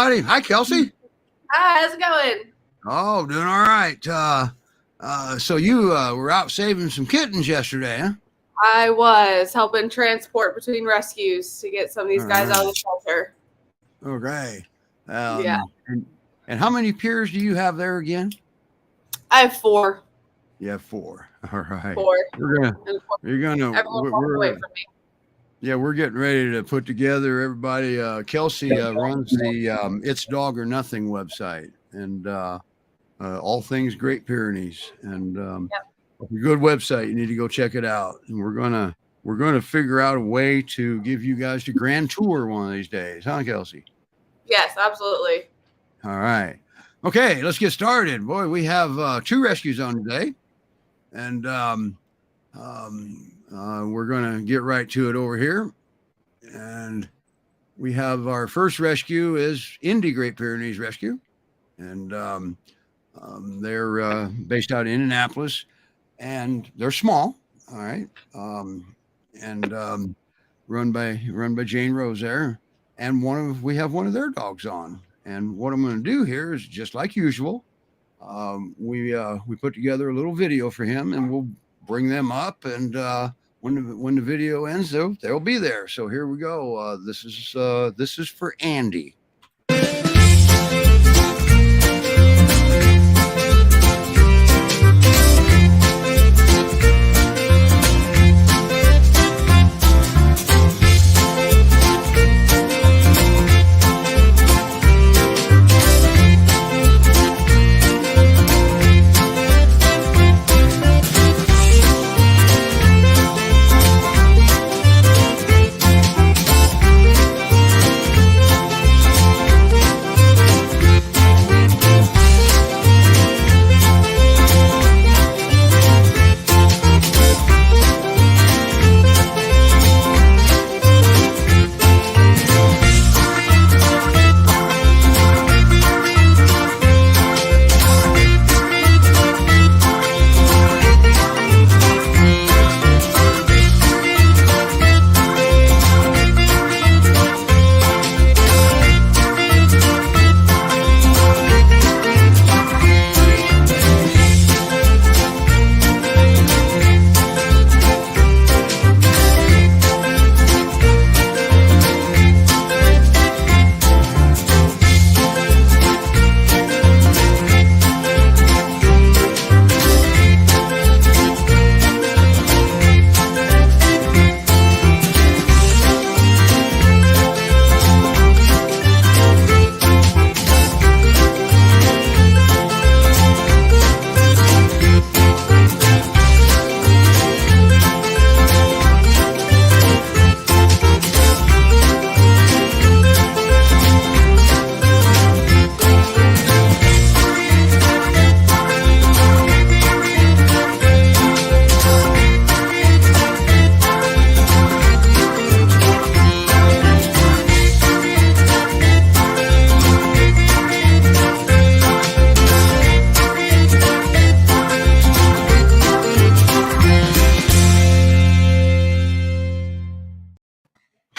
everybody. Hi, Kelsey. Hi, how's it going? Oh, doing all right. So you were out saving some kittens yesterday, huh? I was helping transport between rescues to get some of these guys out of the shelter. Okay. Yeah. And how many peers do you have there again? I have 4. You have 4. All right. 4. We're gonna. Everyone away from me. Yeah, we're getting ready to put together everybody. Kelsey runs the It's Dog or Nothing website, and all things Great Pyrenees, and a good website. You need to go check it out. And we're gonna figure out a way to give you guys the grand tour one of these days, huh, Kelsey? Yes, absolutely. All right. Okay, let's get started. Boy, we have 2 rescues on today, and we're going to get right to it over here. And we have our first rescue is Indy Great Pyrenees Rescue. And they're based out in Indianapolis, and they're small. All right. Run by Jane Rose there. And we have one of their dogs on. And what I'm going to do here is just like usual. We put together a little video for him, and we'll bring them up, and when the video ends, they'll be there. So here we go. This is for Andy.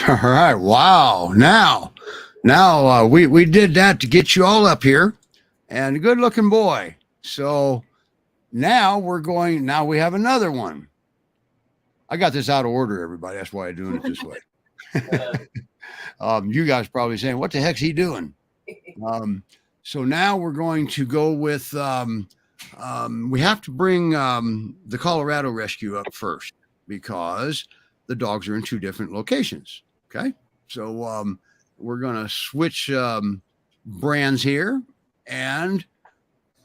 All right. Wow. Now we did that to get you all up here, and a good looking boy. So now we have another one. I got this out of order, everybody. That's why I'm doing it this way. You guys probably saying, what the heck's he doing? So now we're going to go with, we have to bring the Colorado rescue up first because the dogs are in 2 different locations. Okay. So we're going to switch brands here, and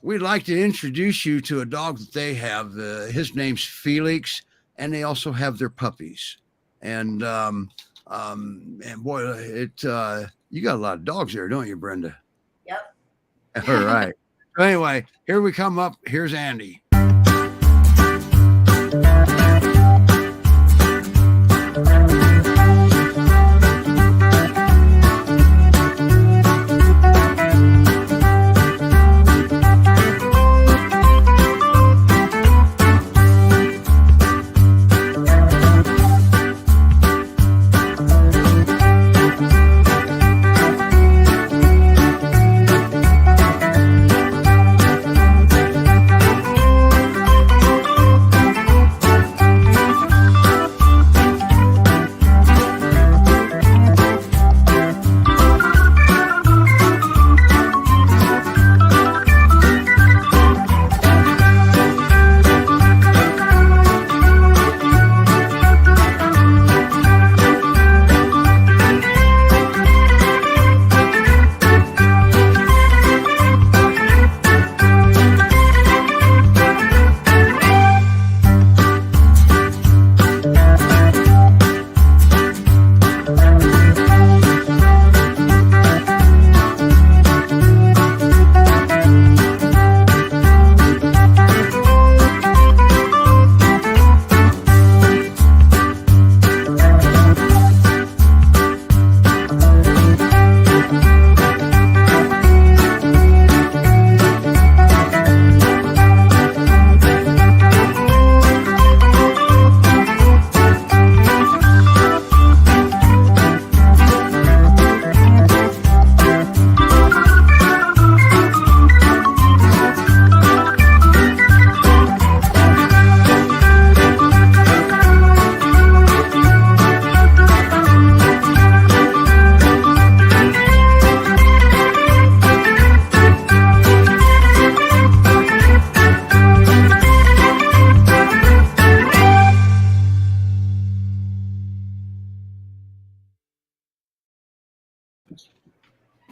we'd like to introduce you to a dog that they have. His name's Felix, and they also have their puppies. And boy, you got a lot of dogs there, don't you, Brenda? Yep. All right. So anyway, here we come up. Here's Andy.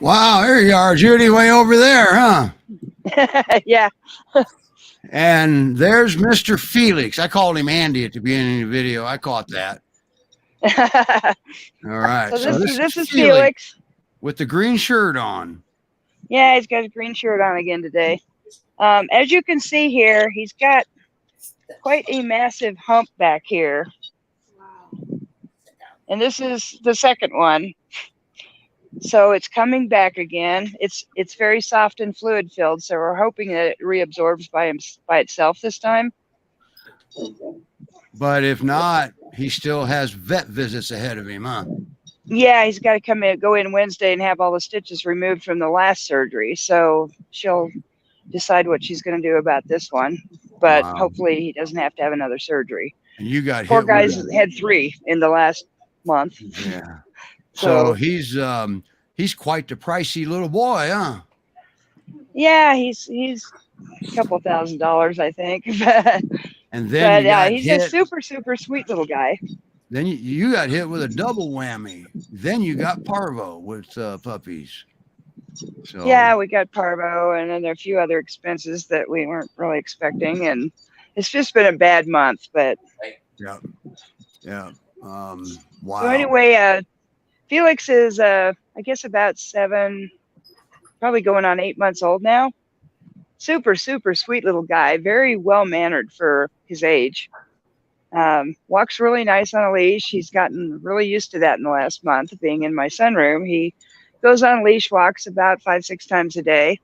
Wow, there you are, Judy, way over there, huh? Yeah. And there's Mr. Felix. I called him Andy at the beginning of the video. I caught that. All right. So this is Felix Felix. with the green shirt on. Yeah, he's got his green shirt on again today. As you can see here, he's got quite a massive hump back here. Wow. And this is the second one. So it's coming back again. It's very soft and fluid filled, so we're hoping that it reabsorbs by itself this time. But if not, he still has vet visits ahead of him, huh? Yeah, he's got to go in Wednesday and have all the stitches removed from the last surgery. So she'll decide what she's going to do about this one. But hopefully he doesn't have to have another surgery. And you got Poor hit guys had 3 in the last month. Yeah. So he's quite the pricey little boy, huh? Yeah, he's a couple $1,000s, I think. And then he's a super sweet little guy. Then you got hit with a double whammy. Then you got Parvo with puppies. So yeah, we got Parvo, and then there are a few other expenses that we weren't really expecting, and it's just been a bad month. But yeah. Wow. So anyway, Felix is I guess about 7, probably going on 8 months old now. Super sweet little guy, very well mannered for his age. Walks really nice on a leash. He's gotten really used to that in the last month, being in my sunroom. He goes on leash walks about 5-6 times a day,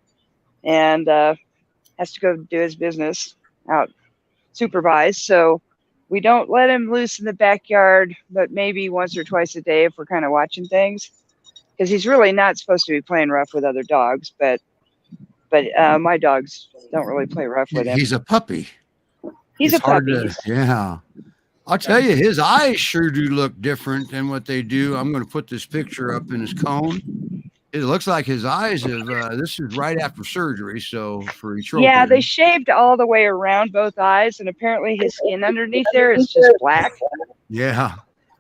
and has to go do his business out supervised. So we don't let him loose in the backyard, but maybe once or twice a day if we're kind of watching things, because he's really not supposed to be playing rough with other dogs. But my dogs don't really play rough with him. He's a puppy. He's a puppy. Yeah. I'll tell you, his eyes sure do look different than what they do. I'm going to put this picture up in his cone. It looks like his eyes have, this is right after surgery. So for entropion. Yeah, they shaved all the way around both eyes, and apparently his skin underneath there is just black. Yeah.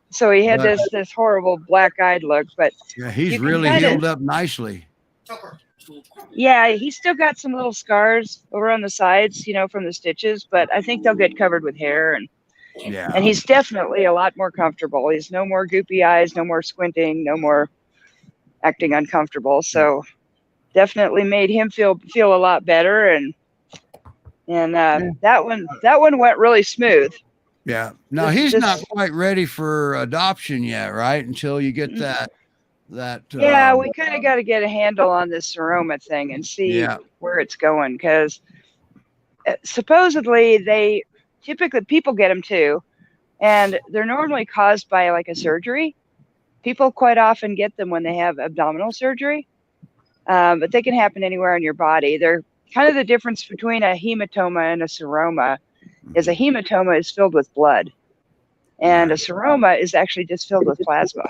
So he had this horrible black-eyed look, but yeah, he's really healed up nicely. Yeah, he's still got some little scars over on the sides, from the stitches, but I think they'll get covered with hair, and he's definitely a lot more comfortable. He's no more goopy eyes, no more squinting, no more acting uncomfortable. So definitely made him feel a lot better, and that one went really smooth. Yeah. No, he's not quite ready for adoption yet, right? Until you get that. Yeah, we kind of got to get a handle on this seroma thing and see where it's going, because supposedly typically people get them too, and they're normally caused by like a surgery. People quite often get them when they have abdominal surgery, but they can happen anywhere in your body. They're kind of the difference between a hematoma and a seroma is a hematoma is filled with blood, and a seroma is actually just filled with plasma.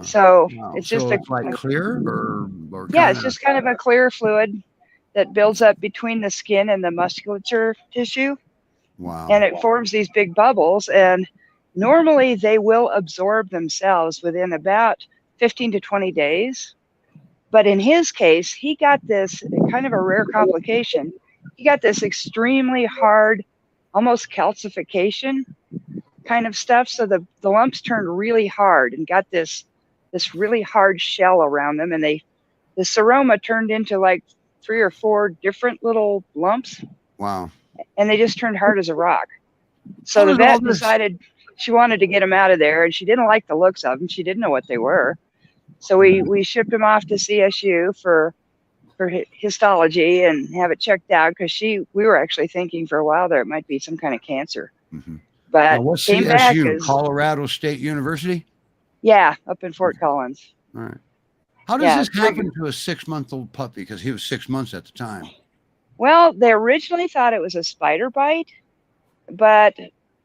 So it's just like clear or it's just kind of a clear fluid that builds up between the skin and the musculature tissue. Wow. And it forms these big bubbles, and normally they will absorb themselves within about 15 to 20 days. But in his case, he got this kind of a rare complication. He got this extremely hard, almost calcification kind of stuff. So the lumps turned really hard and got this really hard shell around them. And the seroma turned into like 3 or 4 different little lumps. Wow. And they just turned hard as a rock. So the vet decided she wanted to get him out of there, and she didn't like the looks of them. She didn't know what they were. So we shipped him off to CSU for histology and have it checked out, because we were actually thinking for a while there it might be some kind of cancer. Mm-hmm. But what's came CSU, back as, Colorado State University? Yeah, up in Fort Collins. All right. How does this happen to a 6-month-old puppy? Because he was 6 months at the time. Well, they originally thought it was a spider bite, but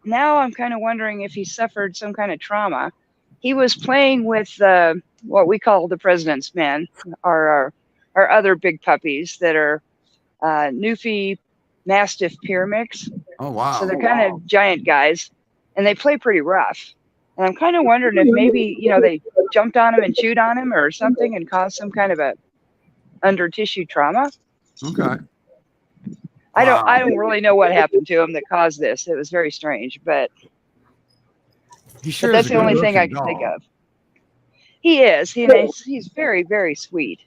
now I'm kind of wondering if he suffered some kind of trauma. He was playing with what we call the president's men, our other big puppies that are Newfie Mastiff Pyramix. Oh, wow. So they're kind of giant guys, and they play pretty rough. And I'm kind of wondering if maybe, they jumped on him and chewed on him or something and caused some kind of a under tissue trauma. Okay. I Wow. don't really know what happened to him that caused this. It was very strange, but that's the only thing I can think of. He is. He's very, very sweet.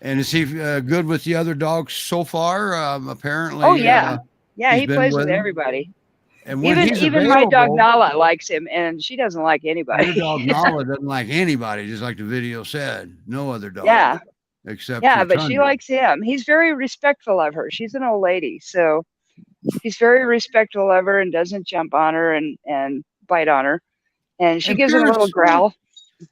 And is he good with the other dogs so far? Apparently. Oh yeah, he plays with everybody. And when even my dog Nala likes him, and she doesn't like anybody. Your dog Nala doesn't like anybody, just like the video said. No other dog. Yeah. Except but she likes him. He's very respectful of her. She's an old lady, so he's very respectful of her and doesn't jump on her and bite on her. And she gives him a little growl.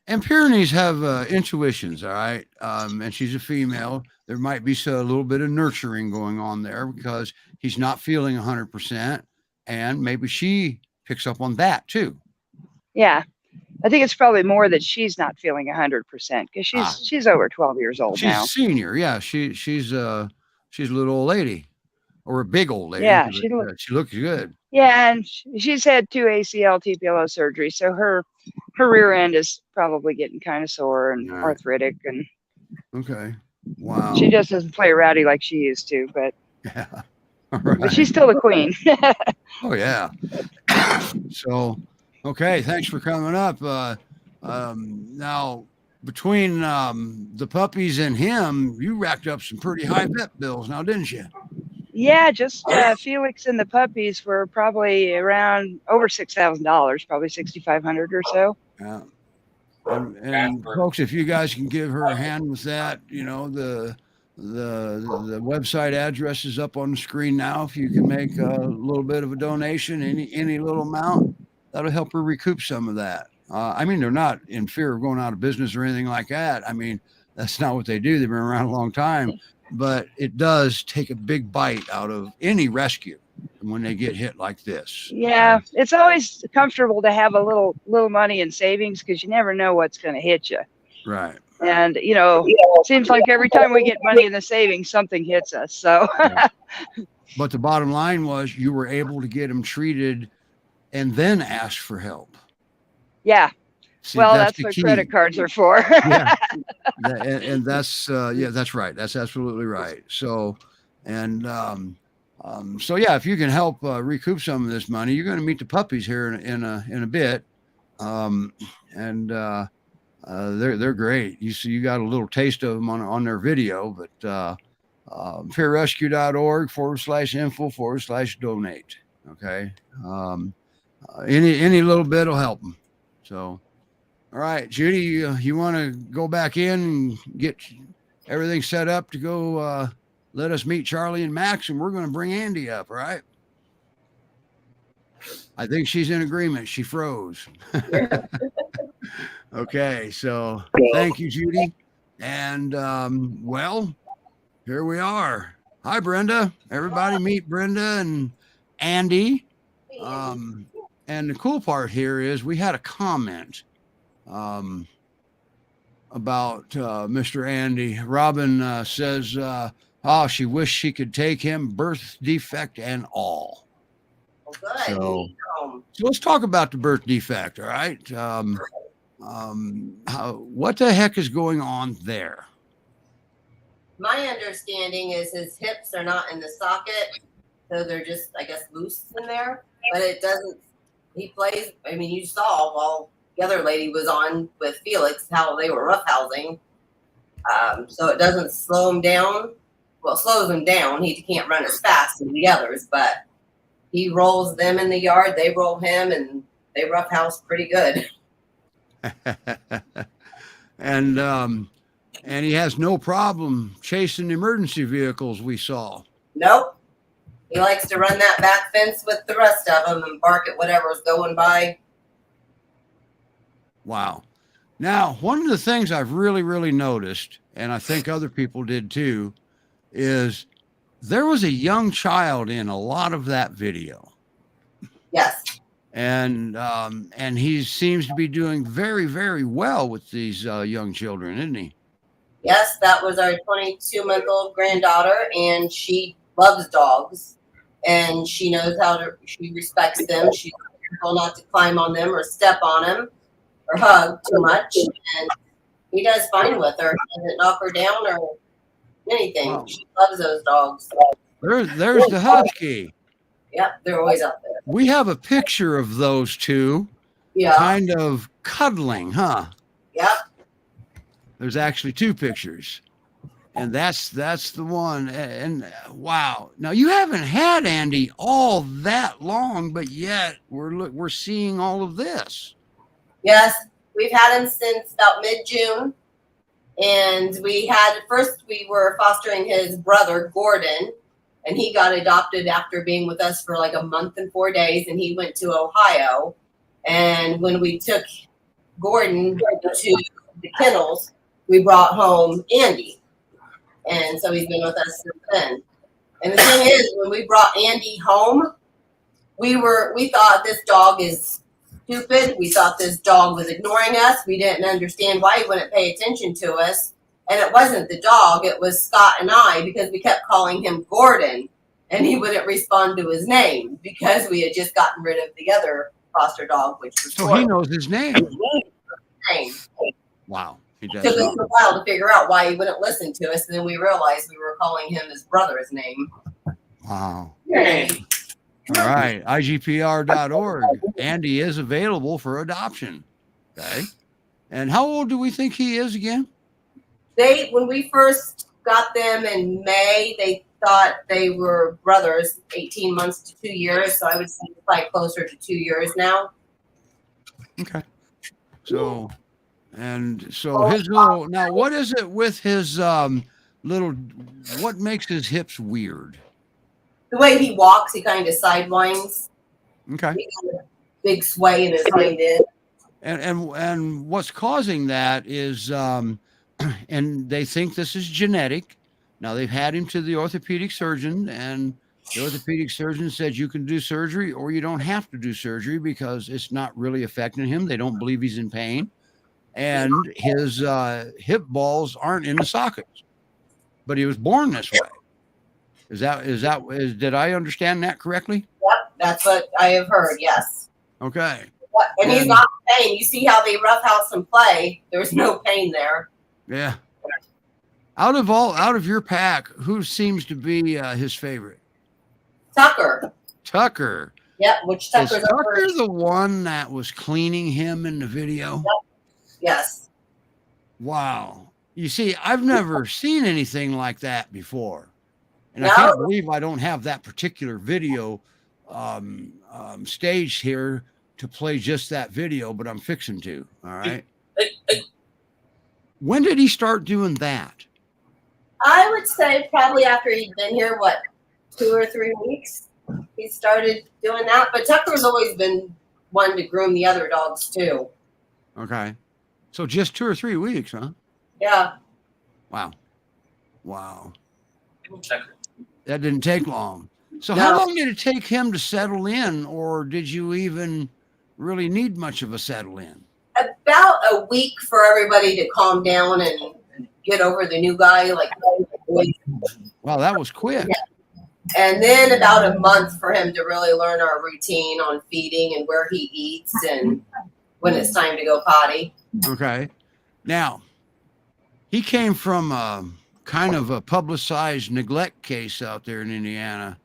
And Pyrenees have intuitions, all right. And she's a female. There might be a little bit of nurturing going on there because he's not feeling 100%, and maybe she picks up on that too. Yeah, I think it's probably more that she's not feeling 100% because she's over 12 years old now. She's a senior, yeah. She's a little old lady, or a big old lady. Yeah, she looks good. Yeah, and she's had 2 ACL TPLO surgeries, so her rear end is probably getting kind of sore and arthritic. And okay, wow. She just doesn't play rowdy like she used to, but yeah, all right. But she's still the queen. Oh yeah. So, okay, thanks for coming up. Now, between the puppies and him, you racked up some pretty high vet bills now, didn't you? Yeah, just Felix and the puppies were probably around over $6,000, probably $6,500 or so. Yeah. And folks, if you guys can give her a hand with that, the website address is up on the screen now. If you can make a little bit of a donation, any little amount, that'll help her recoup some of that. They're not in fear of going out of business or anything like that. That's not what they do. They've been around a long time, but it does take a big bite out of any rescue when they get hit like this. Yeah, it's always comfortable to have a little money in savings because you never know what's going to hit you. Right. And, it seems like every time we get money in the savings, something hits us. So, yeah. But the bottom line was you were able to get them treated and then ask for help. Yeah. See, that's what credit cards are for. Yeah. And that's, that's right. That's absolutely right. So, and, if you can help recoup some of this money, you're going to meet the puppies here in a bit. They're great. You got a little taste of them on their video, but PYRescue.org/info/donate. Okay. Any little bit will help them. So, all right, Judy, you want to go back in and get everything set up to go let us meet Charlie and Max, and we're going to bring Andy up, all right? I think she's in agreement. She froze. Okay, so thank you, Judy. And, here we are. Hi, Brenda. Everybody meet Brenda and Andy. And the cool part here is we had a comment about Mr. Andy. Robin says, she wished she could take him, birth defect and all. Well, good. So let's talk about the birth defect, all right? What the heck is going on there? My understanding is his hips are not in the socket, so they're just, I guess, loose in there. But it doesn't. He plays. You saw while the other lady was on with Felix how they were roughhousing. So it doesn't slow him down. Well, it slows him down. He can't run as fast as the others, but he rolls them in the yard. They roll him, and they roughhouse pretty good. And he has no problem chasing emergency vehicles, we saw. Nope. He likes to run that back fence with the rest of them and bark at whatever's going by. Wow. Now, one of the things I've really, really noticed, and I think other people did too, is there was a young child in a lot of that video. Yes. And he seems to be doing very, very well with these young children, isn't he? Yes, that was our 22-month-old granddaughter, and she loves dogs, and she knows she respects them. She's careful not to climb on them or step on them or hug too much. And he does fine with her. He doesn't knock her down or anything. Wow. She loves those dogs. There's the husky. Yep, they're always out there. We have a picture of those two Yeah. kind of cuddling, huh? Yep. There's actually two pictures. And that's the one. And wow. Now you haven't had Andy all that long, but yet we're seeing all of this. Yes, we've had him since about mid-June. And we were fostering his brother, Gordon, and he got adopted after being with us for like a month and 4 days, and he went to Ohio. And when we took Gordon to the kennels, we brought home Andy. And so he's been with us since then. And the thing is, when we brought Andy home, we thought this dog is stupid. We thought this dog was ignoring us. We didn't understand why he wouldn't pay attention to us. And it wasn't the dog. It was Scott and I, because we kept calling him Gordon, and he wouldn't respond to his name because we had just gotten rid of the other foster dog, which was So he knows his name. Wow. He does. Took us a while to figure out why he wouldn't listen to us, and then we realized we were calling him his brother's name. Wow. Yeah. All right. IGPR.org. Andy is available for adoption. Okay. And how old do we think he is again? When we first got them in May, they thought they were brothers, 18 months to 2 years. So I would say probably closer to 2 years now. Okay. So his little, now what is it with his what makes his hips weird? The way he walks, he kind of sidewinds. Okay. He got a big sway in his hind end. And what's causing that is and they think this is genetic. Now they've had him to the orthopedic surgeon, and the orthopedic surgeon said you can do surgery or you don't have to do surgery because it's not really affecting him. They don't believe he's in pain. And his hip balls aren't in the sockets, but he was born this way. Did I understand that correctly? Yep, that's what I have heard. Yes. Okay. And he's not in pain. You see how they roughhouse and play. There's no pain there. Yeah. Out of your pack, who seems to be his favorite? Tucker. Yep, which Tucker's Is Tucker the one that was cleaning him in the video? Yep. Yes. Wow. You see, I've never seen anything like that before. And No. I can't believe I don't have that particular video staged here to play just that video, but I'm fixing to. All right. When did he start doing that? I would say probably after he'd been here, 2 or 3 weeks, he started doing that. But Tucker's always been one to groom the other dogs too. Okay. So just 2 or 3 weeks, huh? Yeah. Wow. That didn't take long. So No. how long did it take him to settle in, or did you even really need much of a settle in? About a week for everybody to calm down and get over the new guy. Wow, that was quick. And then about a month for him to really learn our routine on feeding and where he eats and when it's time to go potty. Okay. Now, he came from kind of a publicized neglect case out there in Indiana.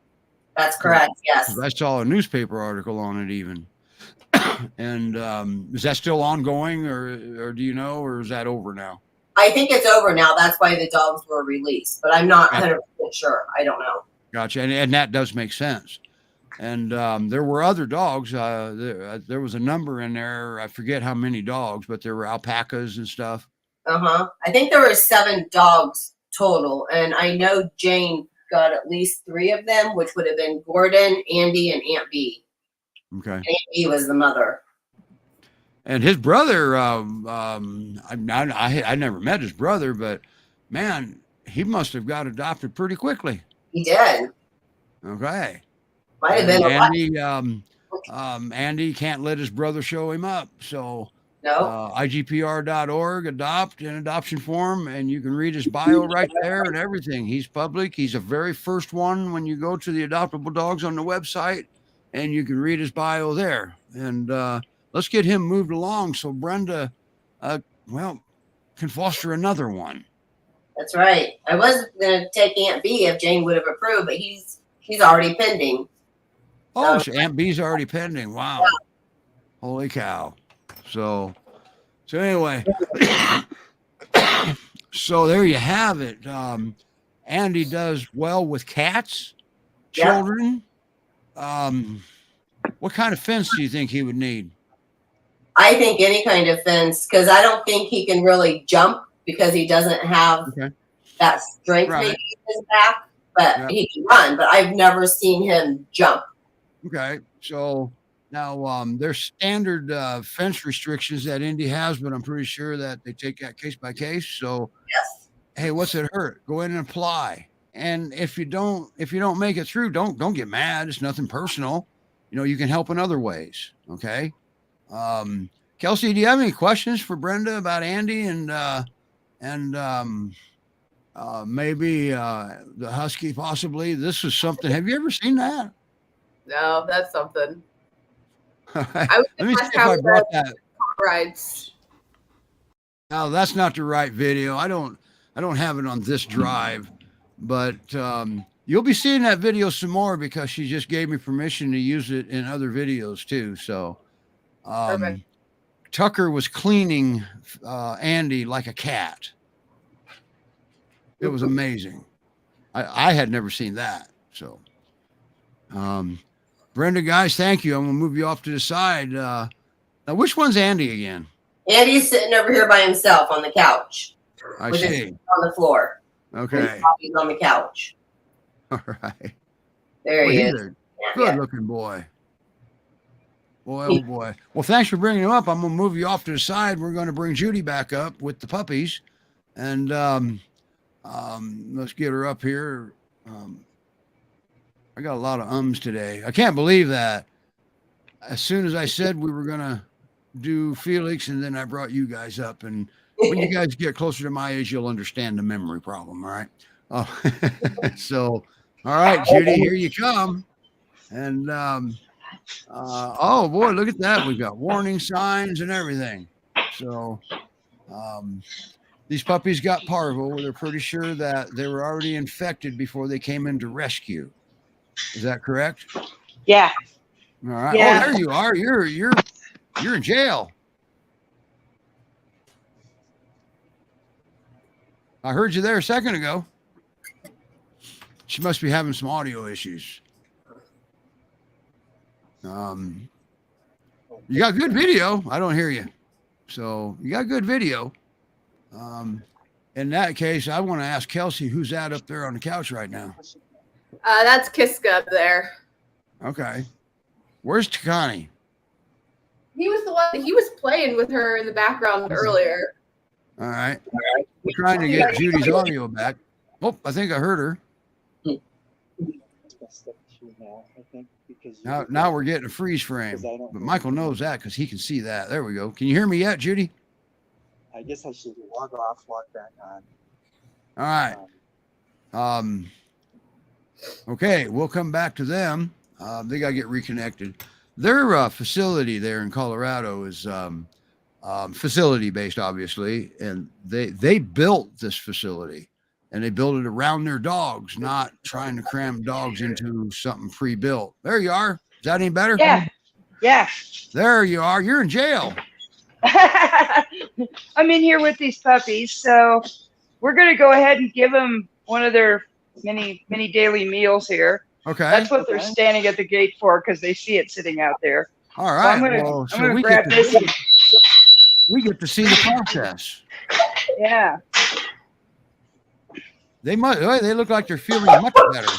That's correct. Yes. I saw a newspaper article on it even. And is that still ongoing, or do you know, or is that over now? I think it's over now. That's why the dogs were released, but I'm not 100% sure. I don't know. Gotcha. And that does make sense. And there were other dogs. There was a number in there. I forget how many dogs, but there were alpacas and stuff. I think there were 7 dogs total. And I know Jane got at least 3 of them, which would have been Gordon, Andy, and Aunt B. Okay. Aunt B was the mother. And his brother, I never met his brother, but man, he must have got adopted pretty quickly. He did. Okay. Might have been Andy can't let his brother show him up. So no. IGPR.org, adopt an adoption form, and you can read his bio right there and everything. He's public. He's the very first one when you go to the adoptable dogs on the website. and you can read his bio there. And let's get him moved along so Brenda, can foster another one. That's right. I was going to take Aunt B if Jane would have approved, but he's already pending. Oh, so Aunt B's already pending. Wow. Yeah. Holy cow. So anyway, so there you have it. Andy does well with cats, children. Yeah. What kind of fence do you think he would need? I think any kind of fence, because I don't think he can really jump because he doesn't have that strength maybe in his back, but he can run, but I've never seen him jump. Okay. So now there's standard fence restrictions that Indy has, but I'm pretty sure that they take that case by case. So hey, what's it hurt? Go in and apply. And if you don't make it through, don't get mad. It's nothing personal. You can help in other ways. Okay. Kelsey, do you have any questions for Brenda about Andy and maybe the husky possibly? This is something. Have you ever seen that? No, that's something. Let me see if I brought that. Rides. No, that's not the right video. I don't have it on this drive, but you'll be seeing that video some more because she just gave me permission to use it in other videos too. So Tucker was cleaning Andy like a cat. It was amazing. I had never seen that. So Brenda, guys, thank you. I'm going to move you off to the side. Now, which one's Andy again? Andy's sitting over here by himself on the couch. I see. On the floor. Okay. He's on the couch. All right. There he is. Good looking boy. Boy, oh boy. Well, thanks for bringing him up. I'm going to move you off to the side. We're going to bring Judy back up with the puppies. And let's get her up here. I got a lot of ums today. I can't believe that. As soon as I said we were going to do Felix, and then I brought you guys up. And when you guys get closer to my age, you'll understand the memory problem. All right. Oh, so, all right, Judy, here you come. And, oh boy, look at that. We've got warning signs and everything. So, these puppies got Parvo. They're pretty sure that they were already infected before they came into rescue. Is that correct? Yeah. All right. Yeah. Oh, there you are. You're in jail. I heard you there a second ago. She must be having some audio issues. You got good video. I don't hear you. So you got good video. In that case, I want to ask Kelsey, who's that up there on the couch right now? That's Kiska up there. Okay. Where's Takani? He was the one. He was playing with her in the background earlier. All right. We're trying to get Judy's audio back. Oh, I think I heard her. Now we're getting a freeze frame. But Michael knows that because he can see that. There we go. Can you hear me yet, Judy? I guess I should log off, log back on. All right. Okay, we'll come back to them. They got to get reconnected. Their facility there in Colorado is facility-based, obviously, and they built this facility, and they built it around their dogs, not trying to cram dogs into something pre-built. There you are. Is that any better? Yeah. Yeah. There you are. You're in jail. I'm in here with these puppies, so we're going to go ahead and give them one of their many daily meals here. Okay. That's what they're standing at the gate for, because they see it sitting out there. All right. So I'm gonna grab this. We get to see the process. Yeah. They look like they're feeling much better.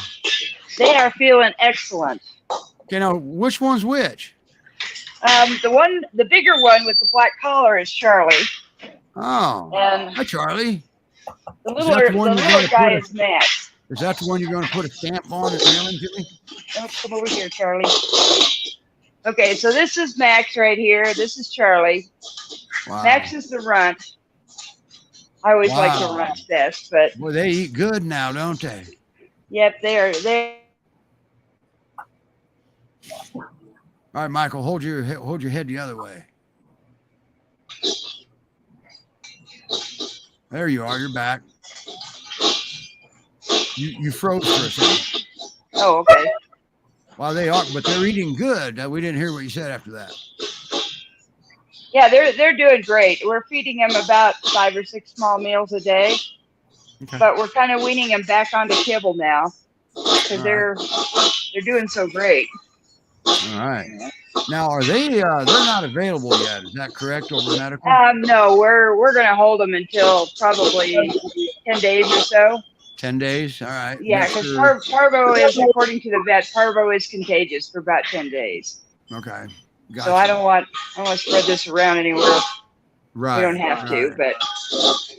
They are feeling excellent. Okay, now which one's which? The bigger one with the black collar is Charlie. Oh. And hi, Charlie. The little guy is Max. Is that the one you're going to put a stamp on and mail to me? Oh, come over here, Charlie. Okay, so this is Max right here. This is Charlie. Wow. Max is the runt. I always like the runt best, but boy, they eat good now, don't they? Yep, they All right, Michael, hold your head the other way. There you are. You're back. You froze for a second. Oh, okay. Well, they are, but they're eating good. We didn't hear what you said after that. Yeah, they're doing great. We're feeding them about 5 or 6 small meals a day, Okay. but we're kind of weaning them back onto kibble now because All they're doing so great. All right. Now, are they? They're not available yet. Is that correct over medical? No, we're gonna hold them until probably 10 days or so. 10 days. All right. Yeah, because Parvo is, according to the vet, Parvo is contagious for about 10 days. Okay. Gotcha. So I don't want to spread this around anywhere. Right. We don't have to, but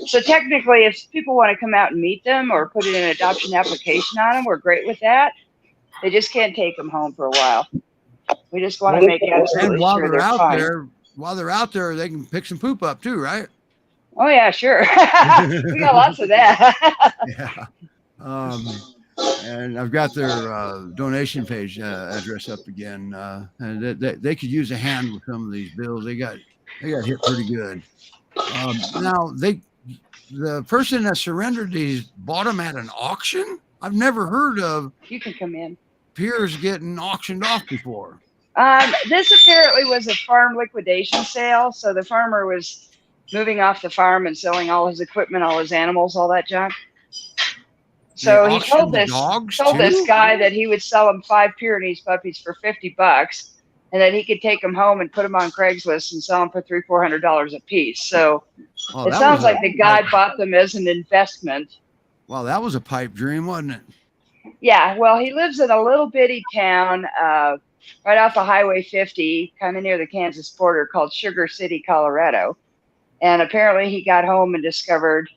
so technically, if people want to come out and meet them or put in an adoption application on them, we're great with that. They just can't take them home for a while. We just want to make absolutely while sure they're they're out fine. there, they can pick some poop up too, right? Oh yeah, sure. We got lots of that. Yeah. And I've got their donation page address up again, and they could use a hand with some of these bills. They got hit pretty good. Now the person that surrendered these bought them at an auction. I've never heard of You can come in. peers getting auctioned off before. This apparently was a farm liquidation sale. So the farmer was moving off the farm and selling all his equipment, all his animals, all that junk. So he told this guy that he would sell him 5 Pyrenees puppies for $50, and that he could take them home and put them on Craigslist and sell them for $300-400 a piece. So it sounds like the guy bought them as an investment. Well, that was a pipe dream, wasn't it? Yeah. Well, he lives in a little bitty town right off of Highway 50, kind of near the Kansas border, called Sugar City, Colorado. And apparently he got home and discovered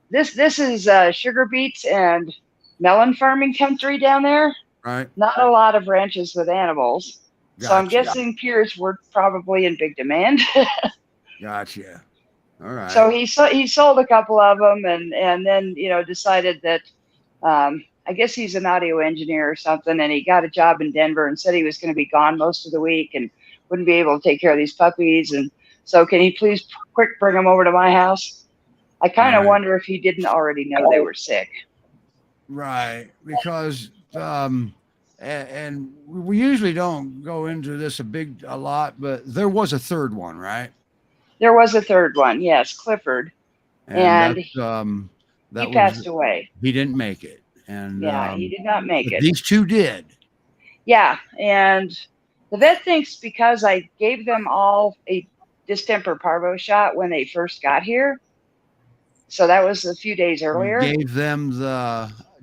this is sugar beets and melon farming country down there. Right. Not a lot of ranches with animals. Gotcha. So I'm guessing peers were probably in big demand. Gotcha. All right. So he sold a couple of them and then, decided that I guess he's an audio engineer or something, and he got a job in Denver and said he was going to be gone most of the week and wouldn't be able to take care of these puppies. And so can he please quick bring them over to my house? I kind of wonder if he didn't already know they were sick. Right. Because, and we usually don't go into this a lot, but there was a third one, right? There was a third one. Yes. Clifford. And he passed away. He didn't make it. And yeah, he did not make it. These two did. Yeah. And the vet thinks because I gave them all a distemper parvo shot when they first got here. So that was a few days earlier. You gave them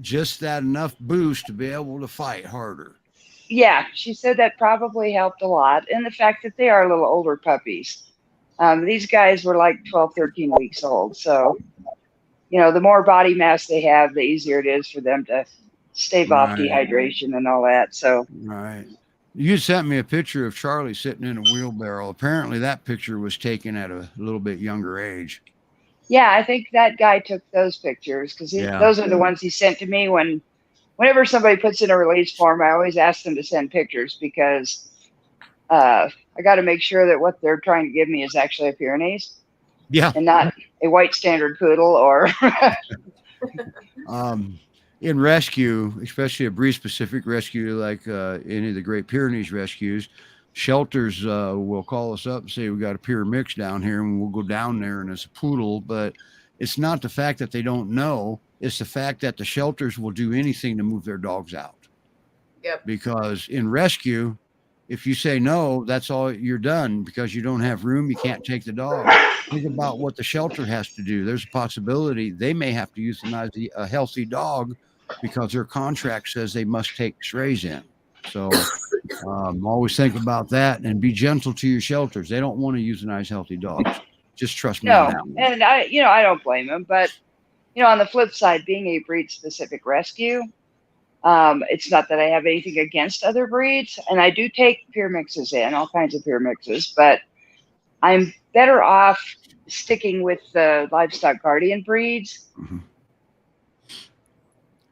just that enough boost to be able to fight harder. Yeah, she said that probably helped a lot. And the fact that they are a little older puppies. These guys were like 12, 13 weeks old. So, the more body mass they have, the easier it is for them to stave off dehydration and all that. So, right. You sent me a picture of Charlie sitting in a wheelbarrow. Apparently that picture was taken at a little bit younger age. Yeah, I think that guy took those pictures because those are the ones he sent to me. Whenever somebody puts in a release form, I always ask them to send pictures because I got to make sure that what they're trying to give me is actually a Pyrenees. Yeah. And not a white standard poodle or. In rescue, especially a breed-specific rescue like any of the Great Pyrenees rescues, shelters will call us up and say, we got a Pyr mix down here, and we'll go down there and it's a poodle. But it's not the fact that they don't know. It's the fact that the shelters will do anything to move their dogs out. Yep. Because in rescue, if you say no, that's all, you're done because you don't have room. You can't take the dog. Think about what the shelter has to do. There's a possibility they may have to euthanize a healthy dog because their contract says they must take strays in. So always think about that and be gentle to your shelters. They don't want to euthanize healthy dogs. Just trust me on that one. And I don't blame them. But, on the flip side, being a breed-specific rescue, it's not that I have anything against other breeds. And I do take Pyr mixes in, all kinds of Pyr mixes. But I'm better off sticking with the livestock guardian breeds. Mm-hmm.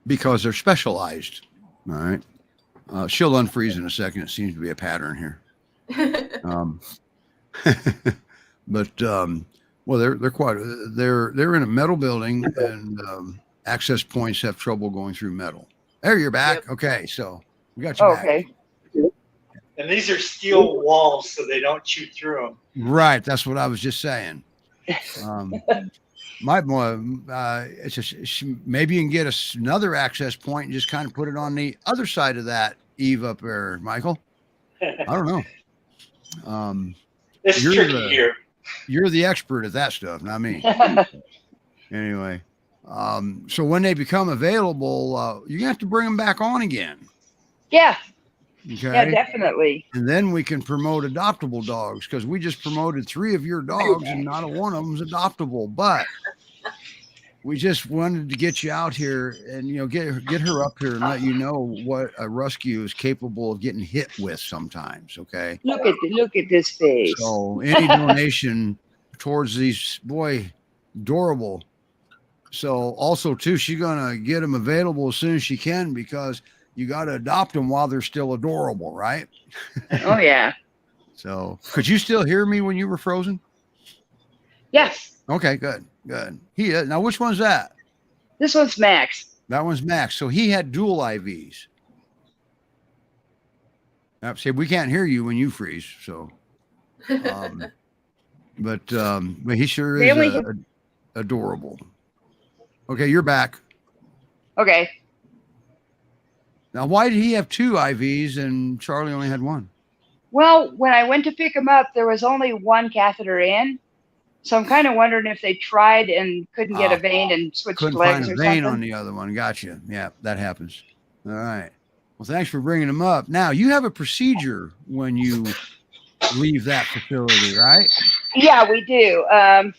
Because they're specialized. All right. She'll unfreeze in a second. It seems to be a pattern here. Well, they're in a metal building, and access points have trouble going through metal. There, you're back. Yep. Okay, so we got you back. Okay. And these are steel walls, so they don't chew through them. Right, that's what I was just saying. It's just maybe you can get us another access point and just kind of put it on the other side of that Eve up there, Michael. I don't know. It's tricky here. You're the expert at that stuff, not me. Anyway, so when they become available, you have to bring them back on again. Yeah. Okay. Yeah, definitely. And then we can promote adoptable dogs, because we just promoted 3 of your dogs and not a one of them's adoptable. But we just wanted to get you out here and, you know, get her up here and let you know what a rescue is capable of getting hit with sometimes. Okay. Look at this face. So any donation towards these, boy, adorable. So also too, she's gonna get them available as soon as she can, because you got to adopt them while they're still adorable, right? Oh yeah. So could you still hear me when you were frozen? Yes. Okay, good. Now which one's that? This one's Max. That one's Max. So he had dual IVs. See, we can't hear you when you freeze. So, but he sure is adorable. Okay, you're back. Okay. Now, why did he have 2 IVs and Charlie only had 1? Well, when I went to pick him up, there was only 1 catheter in. So I'm kind of wondering if they tried and couldn't get a vein and switched Couldn't legs find or a vein something. on the other one. Gotcha. Yeah, that happens. All right. Well, thanks for bringing them up. Now, you have a procedure when you leave that facility, right? Yeah, we do. I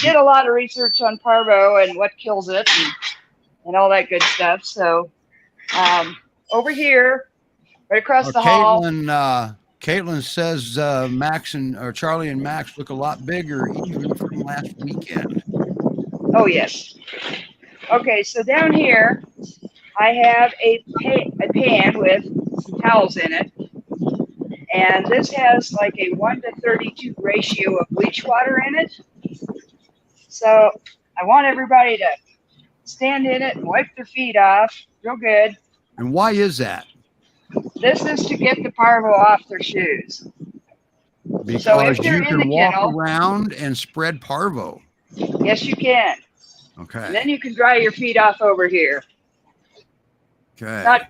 did a lot of research on Parvo and what kills it and all that good stuff. So over here, right across the hall. Caitlin says Charlie and Max look a lot bigger even from last weekend. Oh, yes. Okay, so down here, I have a pan with some towels in it. And this has like a 1:32 ratio of bleach water in it. So I want everybody to stand in it and wipe their feet off real good. And why is that? This is to get the Parvo off their shoes. Because So if you you're in can the walk kennel, around and spread Parvo. yes, you can. Okay. And then you can dry your feet off over here. Okay. Not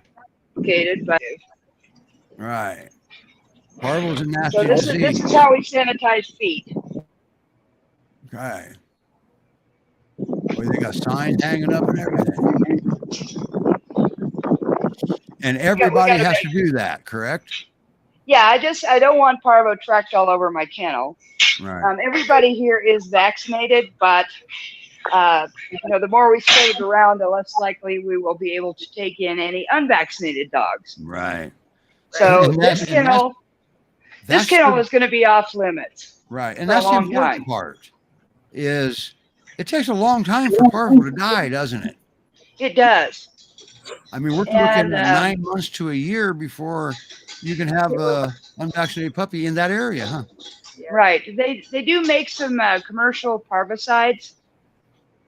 complicated, but Right. Parvo's a nasty so this disease. is how we sanitize feet. Okay. Well, they got signs hanging up and everything. And everybody has to do that, correct? Yeah, I don't want Parvo tracked all over my kennel. Right. Everybody here is vaccinated, but the more we spread it around, the less likely we will be able to take in any unvaccinated dogs. Right. So And this kennel is going to be off limits. Right. And for a that's the long important time. part is it takes a long time for Parvo to die, doesn't it? It does. I mean, we're looking at 9 months to a year before you can have a unvaccinated puppy in that area, huh? Right. They do make some commercial parvicides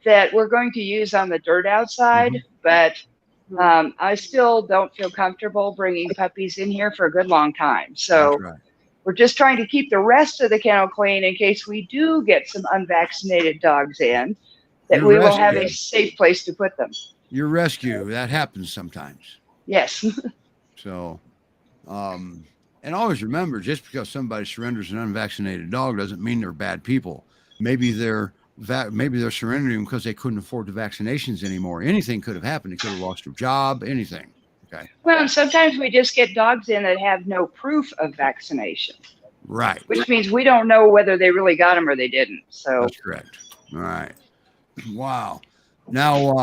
that we're going to use on the dirt outside, but I still don't feel comfortable bringing puppies in here for a good long time. So we're just trying to keep the rest of the kennel clean in case we do get some unvaccinated dogs in, that we will have a safe place to put them. Your rescue, that happens sometimes. Yes. So, and always remember, just because somebody surrenders an unvaccinated dog doesn't mean they're bad people. Maybe they're surrendering because they couldn't afford the vaccinations anymore. Anything could have happened. They could have lost their job, anything. Okay. Well, and sometimes we just get dogs in that have no proof of vaccination. Right. Which means we don't know whether they really got them or they didn't. So that's correct. All right. Wow. Now,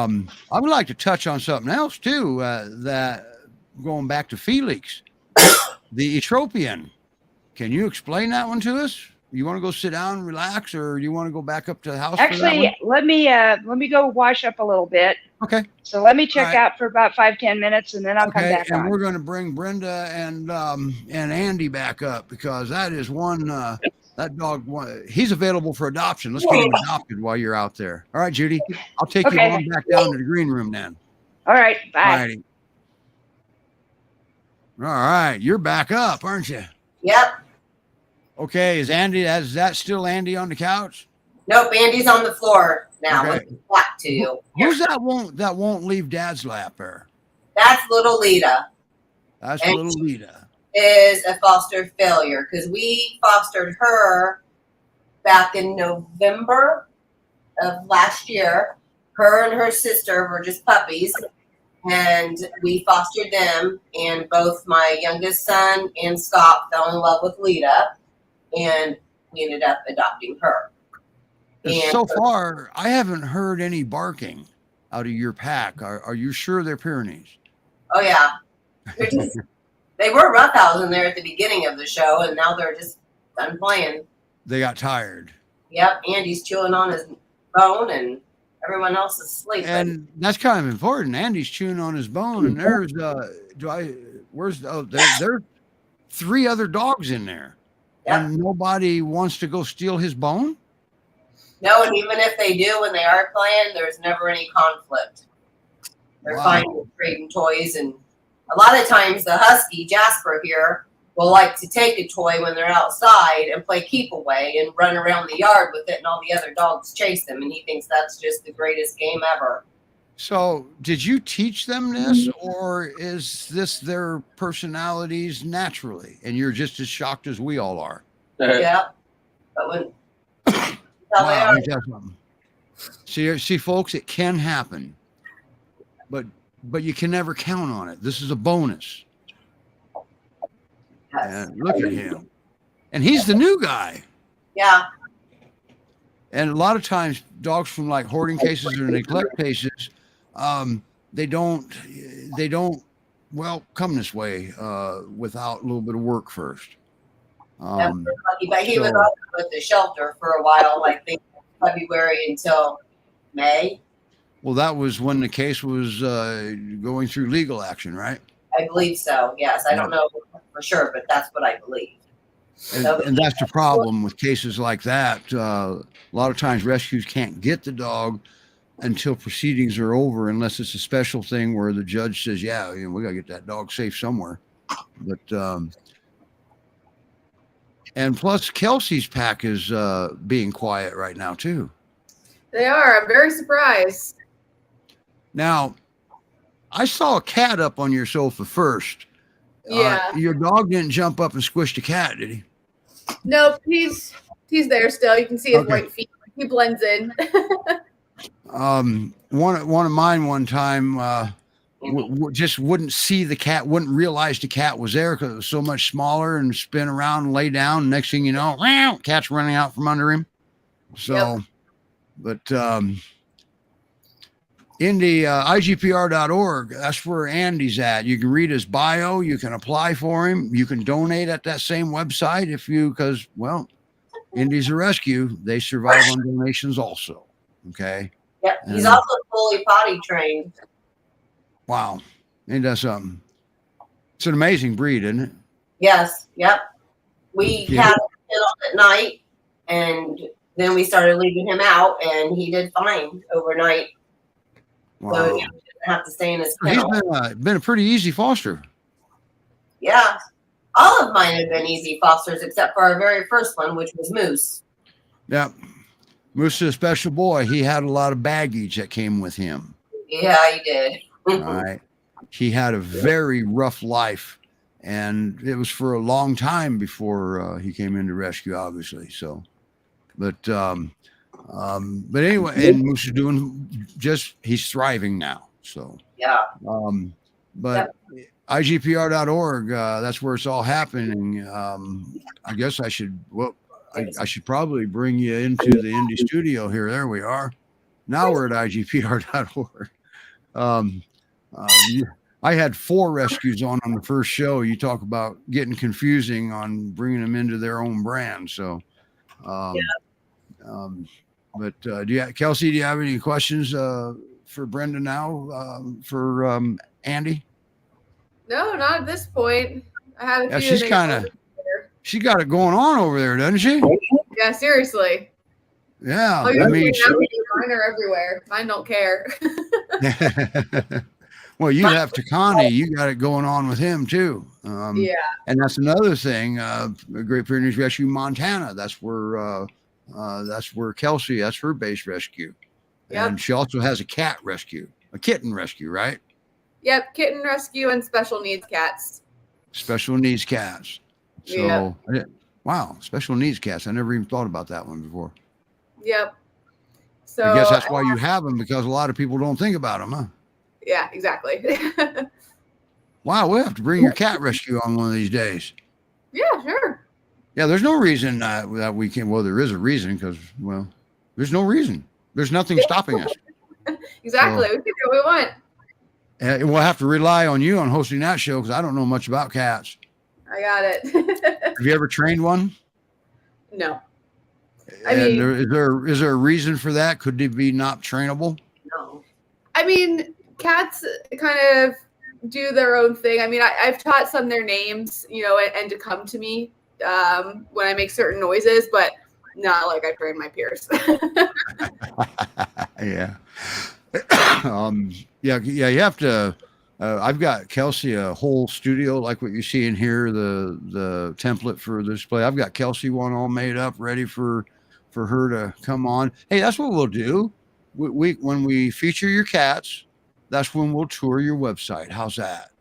I would like to touch on something else too, that going back to Felix, the entropion. Can you explain that one to us? You want to go sit down and relax, or you want to go back up to the house? Actually, let me go wash up a little bit. Okay. So let me check All right. out for about 5-10 minutes, and then I'll come back and on. we're going to bring Brenda and Andy back up, because that is one that dog. He's available for adoption. Let's get him adopted while you're out there. All right, Judy. I'll take you on back down to the green room then. All right. Bye. Alrighty. All right, you're back up, aren't you? Yep. Okay, is that still Andy on the couch? Nope, Andy's on the floor now. Okay. With his back to you. Who's that won't leave Dad's lap there? That's little Lita. That's And little Lita. Is a foster failure because we fostered her back in November of last year. Her and her sister were just puppies, and we fostered them. And both my youngest son and Scott fell in love with Lita, and we ended up adopting her. And so far, I haven't heard any barking out of your pack. Are you sure they're Pyrenees? Oh yeah, they were roughhousing there at the beginning of the show, and now they're just done playing. They got tired. Yep, Andy's chewing on his bone, and everyone else is sleeping. And that's kind of important. Andy's chewing on his bone, and there's there's 3 other dogs in there, and nobody wants to go steal his bone. No, and even if they do, when they are playing, there's never any conflict. They're fine with trading toys, and a lot of times the husky Jasper here will like to take a toy when they're outside and play keep away and run around the yard with it, and all the other dogs chase them, and he thinks that's just the greatest game ever. So, did you teach them this, or is this their personalities naturally, and you're just as shocked as we all are? Yeah, but when wow, ain't that something? See, folks, it can happen, but you can never count on it. This is a bonus. And look at him, and he's the new guy. Yeah. And a lot of times, dogs from like hoarding cases or neglect cases, they don't come this way without a little bit of work first. But he was also with the shelter for a while, I think February until May. Well, that was when the case was going through legal action, right? I believe so. Yes, I don't know for sure, but that's what I believe. And that's the problem with cases like that. A lot of times rescues can't get the dog until proceedings are over, unless it's a special thing where the judge says, yeah, we got to get that dog safe somewhere. But, and plus Kelsey's pack is being quiet right now too. They are. I'm very surprised. Now, I saw a cat up on your sofa first. Yeah. Your dog didn't jump up and squish the cat, did he? Nope. He's there still. You can see his white feet. He blends in. One of mine one time just wouldn't see the cat, wouldn't realize the cat was there because it was so much smaller, and spin around and lay down. Next thing you know, cat's running out from under him. So, but Indy, IGPR.org, that's where Andy's at. You can read his bio. You can apply for him. You can donate at that same website because, well, Indy's a rescue. They survive on donations also. Okay. Yep. He's also fully potty trained. Wow. Ain't that something? It's an amazing breed, isn't it? Yes. Yep. We had him at night, and then we started leaving him out, and he did fine overnight. Wow. So he didn't have to stay in his kennel. He's been a pretty easy foster. Yeah. All of mine have been easy fosters except for our very first one, which was Moose. Yeah. Moose is a special boy. He had a lot of baggage that came with him. Yeah, he did. All right. He had a very rough life, and it was for a long time before he came into rescue, obviously. So, but anyway, and Moose is doing he's thriving now. So, yeah. But IGPR.org, that's where it's all happening. I guess I should probably bring you into the Indy studio here. There we are. Now we're at IGPR.org. I had 4 rescues on the first show. You talk about getting confusing on bringing them into their own brand. So But Kelsey, do you have any questions for Brenda now for Andy? No, not at this point. I had a Yeah, few. she got it going on over there, doesn't she? Yeah, seriously. Yeah, Oh, I mean, mine are everywhere. Mine don't care. well, you have Takani. You got it going on with him too. Yeah. And that's another thing. Great Pyrenees Rescue Montana. That's where Kelsey. That's her base rescue. Yep. And she also has a cat rescue, a kitten rescue, right? Yep, kitten rescue and special needs cats. Special needs cats. So, wow, special needs cats. I never even thought about that one before. Yep. So I guess that's why you have them, because a lot of people don't think about them, huh? Yeah, exactly. Wow, we'll have to bring your cat rescue on one of these days. Yeah, sure. Yeah, there's no reason that we can. Well, there is a reason, because, well, there's no reason. There's nothing stopping us. Exactly. We can do what we want. And we'll have to rely on you on hosting that show, because I don't know much about cats. I got it. Have you ever trained one? No. Is there a reason for that? Could they be not trainable? No. I mean, cats kind of do their own thing. I mean, I've taught some their names, and to come to me when I make certain noises, but not like I train my peers. Yeah. You have to. I've got Kelsey a whole studio like what you see in here, the template for the display. I've got Kelsey one all made up, ready for her to come on. Hey, that's what we'll do. When we feature your cats, that's when we'll tour your website. How's that?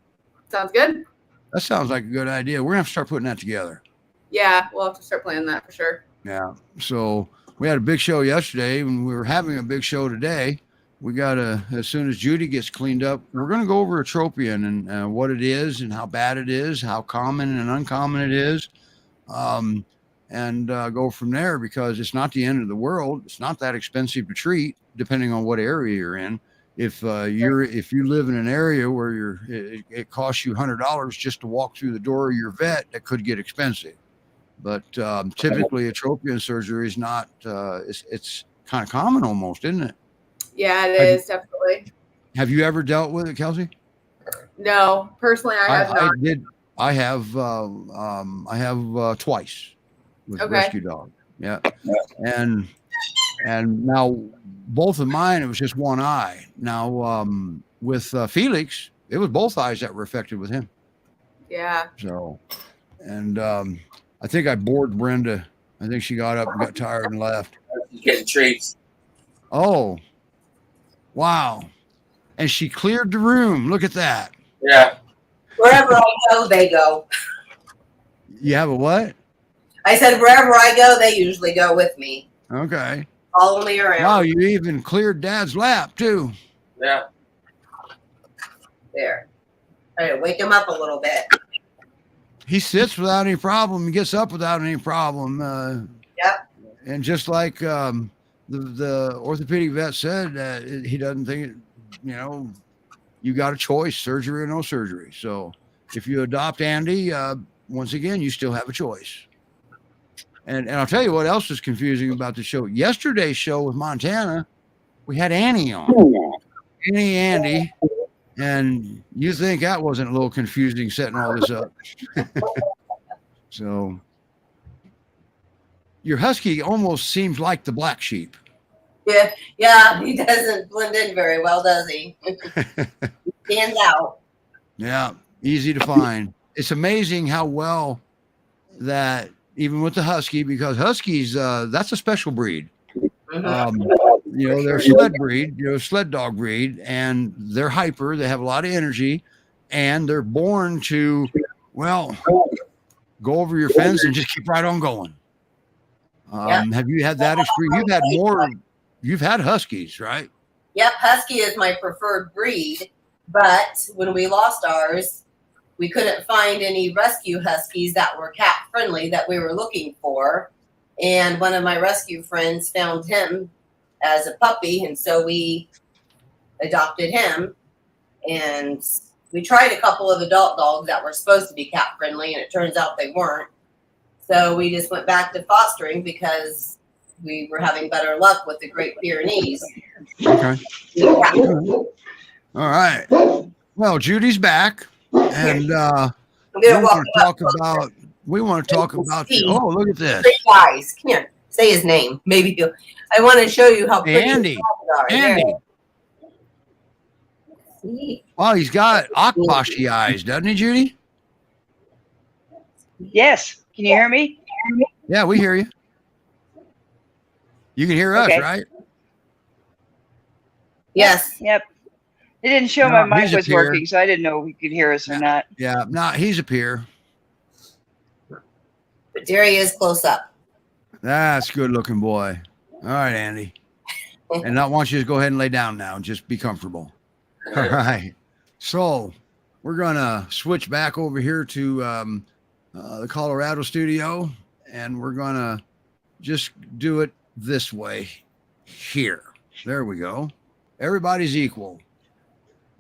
Sounds good. That sounds like a good idea. We're gonna have to start putting that together. Yeah, we'll have to start planning that for sure. Yeah. So we had a big show yesterday, and we were having a big show today. We got as soon as Judy gets cleaned up, we're going to go over entropion and what it is and how bad it is, how common and uncommon it is, and go from there, because it's not the end of the world. It's not that expensive to treat, depending on what area you're in. If you live in an area where it costs you $100 just to walk through the door of your vet, that could get expensive. But typically, entropion surgery is not. It's kind of common almost, isn't it? Yeah, it is definitely. Have you ever dealt with it, Kelsey? No, personally, I have not. I have twice with rescue dog. Yeah, and now both of mine, it was just one eye. Now with Felix, it was both eyes that were affected with him. Yeah. So, and I think I bored Brenda. I think she got up and got tired and left. She's getting treats. Oh. Wow. And she cleared the room. Look at that. Yeah. Wherever I go, they go. You have a what? I said, wherever I go, they usually go with me. Okay. Follow me around. Wow, you even cleared Dad's lap, too. Yeah. There. Try to wake him up a little bit. He sits without any problem. He gets up without any problem. Yep. And just like the orthopedic vet said, he doesn't think, you got a choice, surgery or no surgery. So if you adopt Andy, once again, you still have a choice. And I'll tell you what else is confusing about the show. Yesterday's show with Montana, we had Annie on. Andy. And you think that wasn't a little confusing setting all this up. So your husky almost seems like the black sheep. Yeah, he doesn't blend in very well, does he? He stands out. Yeah, easy to find. It's amazing how well that, even with the husky, because huskies, that's a special breed. They're sled breed, sled dog breed, and they're hyper. They have a lot of energy, and they're born to, go over your fence and just keep right on going. Have you had that experience? You've had huskies, right? Yep, husky is my preferred breed, but when we lost ours, we couldn't find any rescue huskies that were cat friendly that we were looking for. And one of my rescue friends found him as a puppy, and so we adopted him. And we tried a couple of adult dogs that were supposed to be cat friendly, and it turns out they weren't. So we just went back to fostering because we were having better luck with the Great Pyrenees. Okay. Yeah. All right. Well, Judy's back, and we want to talk about. Oh, look at this. Great guys. Come here. Say his name. Maybe I want to show you how pretty Andy. are. Andy. See? Oh, he's got Akbashi eyes, doesn't he, Judy? Yes. Can you hear me? Yeah, we hear you. You can hear us, Okay. right? Yes. Yep. It didn't show No, my he's mic a was peer. working, so I didn't know if you could hear us or not. Yeah, no, he's a peer. But there he is close up. That's a good looking boy. All right, Andy. And I want you to go ahead and lay down now. Just be comfortable. All right. So we're going to switch back over here to the Colorado studio, and we're going to just do it this way here. There we go. Everybody's equal.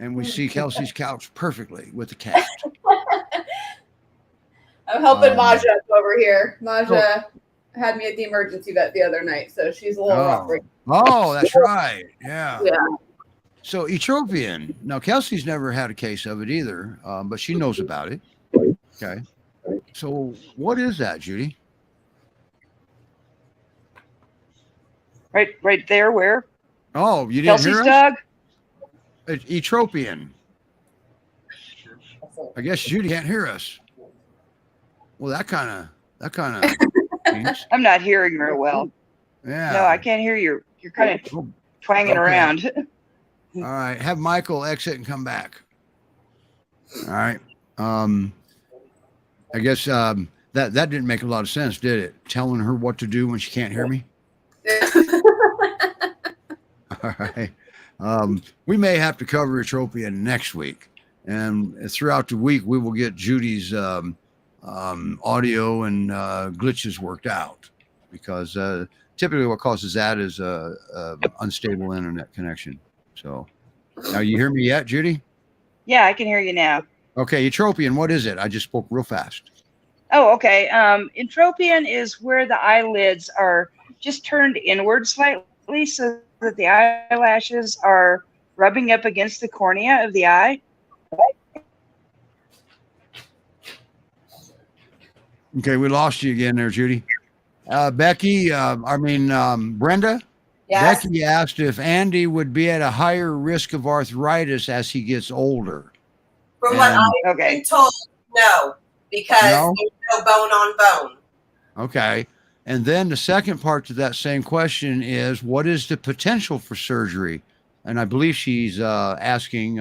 And we see Kelsey's couch perfectly with the cat. I'm helping Maja up over here. Maja had me at the emergency vet the other night, so she's a little rough. Oh, that's right. Yeah. Yeah. So entropion. Now Kelsey's never had a case of it either, but she knows about it. Okay. So what is that, Judy? Right there, where? Oh, you didn't Kelsey's hear us? dog? It's entropion. I guess Judy can't hear us. Well, that kind of stinks. I'm not hearing real well. Yeah. No, I can't hear you. You're kind of Oh, twanging okay. around. all right. Have Michael exit and come back. All right. I guess that didn't make a lot of sense, did it? Telling her what to do when she can't hear me. All right. We may have to cover entropion next week, and throughout the week we will get Judy's audio and glitches worked out, because typically what causes that is unstable internet connection. So now you hear me yet, Judy? Yeah, I can hear you now. Okay, entropion, what is it? I just spoke real fast. Oh, okay. Entropion is where the eyelids are just turned inward slightly so that the eyelashes are rubbing up against the cornea of the eye. Okay, we lost you again there, Judy. Brenda? Yes. Becky asked if Andy would be at a higher risk of arthritis as he gets older. From what I've Okay. been told, no, because No? there's no bone on bone. Okay. And then the second part to that same question is, what is the potential for surgery? And I believe she's asking,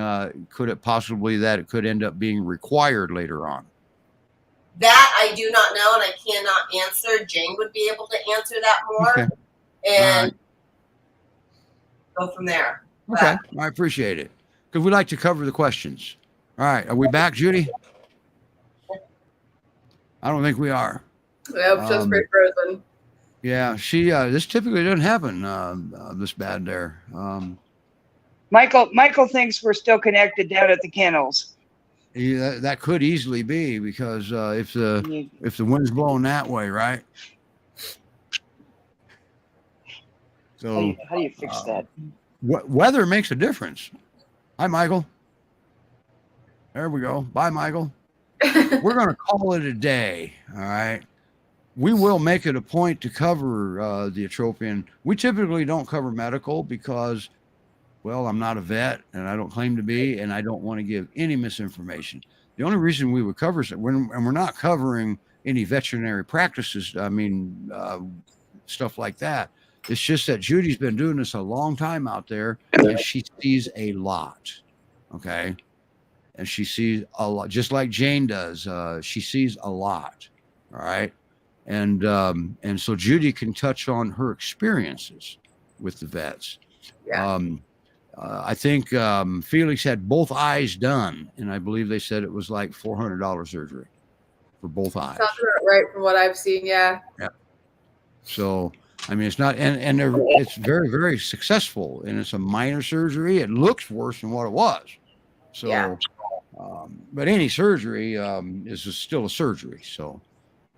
could it possibly that it could end up being required later on? That I do not know, and I cannot answer. Jane would be able to answer that more, Okay. and go from there. Okay. I appreciate it, because we like to cover the questions. All right. Are we back, Judy? I don't think we are. Yep, just pretty frozen. Yeah, she. This typically doesn't happen this bad there. Michael thinks we're still connected down at the kennels. That could easily be, because if the wind's blowing that way, right? So How do you fix that? weather makes a difference. Hi, Michael. There we go. Bye, Michael. We're going to call it a day. All right. We will make it a point to cover the entropion. We typically don't cover medical because, well, I'm not a vet and I don't claim to be, and I don't want to give any misinformation. The only reason we would cover it, and we're not covering any veterinary practices, stuff like that. It's just that Judy's been doing this a long time out there, and she sees a lot. Okay. And she sees a lot, just like Jane does. She sees a lot. All right. And so Judy can touch on her experiences with the vets. Yeah. I think Felix had both eyes done, and I believe they said it was like $400 surgery for both eyes. Sounds about right from what I've seen. Yeah. Yeah. So I mean, it's not, and it's very, very successful, and it's a minor surgery. It looks worse than what it was. So, Yeah. But any surgery is still a surgery. So,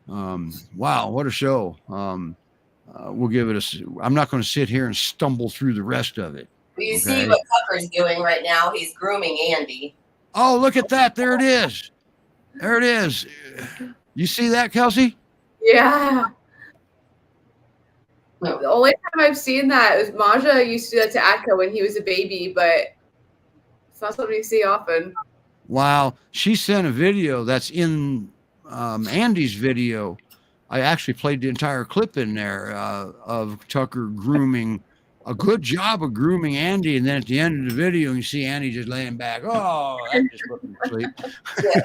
Wow, what a show. We'll give it I'm not going to sit here and stumble through the rest of it. Well, you Okay. see what Tucker's doing right now. He's grooming Andy. Oh, look at that. There it is. There it is. You see that, Kelsey? Yeah. The only time I've seen that is Maja used to do that to Atka when he was a baby, but it's not something you see often. Wow. She sent a video that's in Andy's video. I actually played the entire clip in there of Tucker grooming. A good job of grooming Andy, and then at the end of the video, you see Andy just laying back. Oh, that just put me to sleep. Yeah.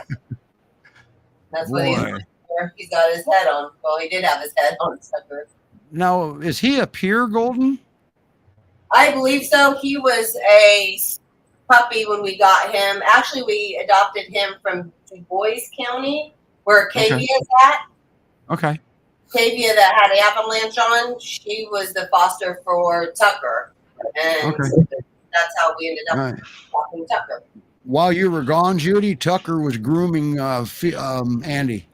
That's what he's got his head on. Well, he did have his head on Tucker. Now, is he a pure golden? I believe so. He was a puppy when we got him. Actually, we adopted him from Du Bois County, where Kavia is at. Okay. Kavia that had avalanche on, she was the foster for Tucker. And that's how we ended up adopting Tucker. While you were gone, Judy, Tucker was grooming Andy.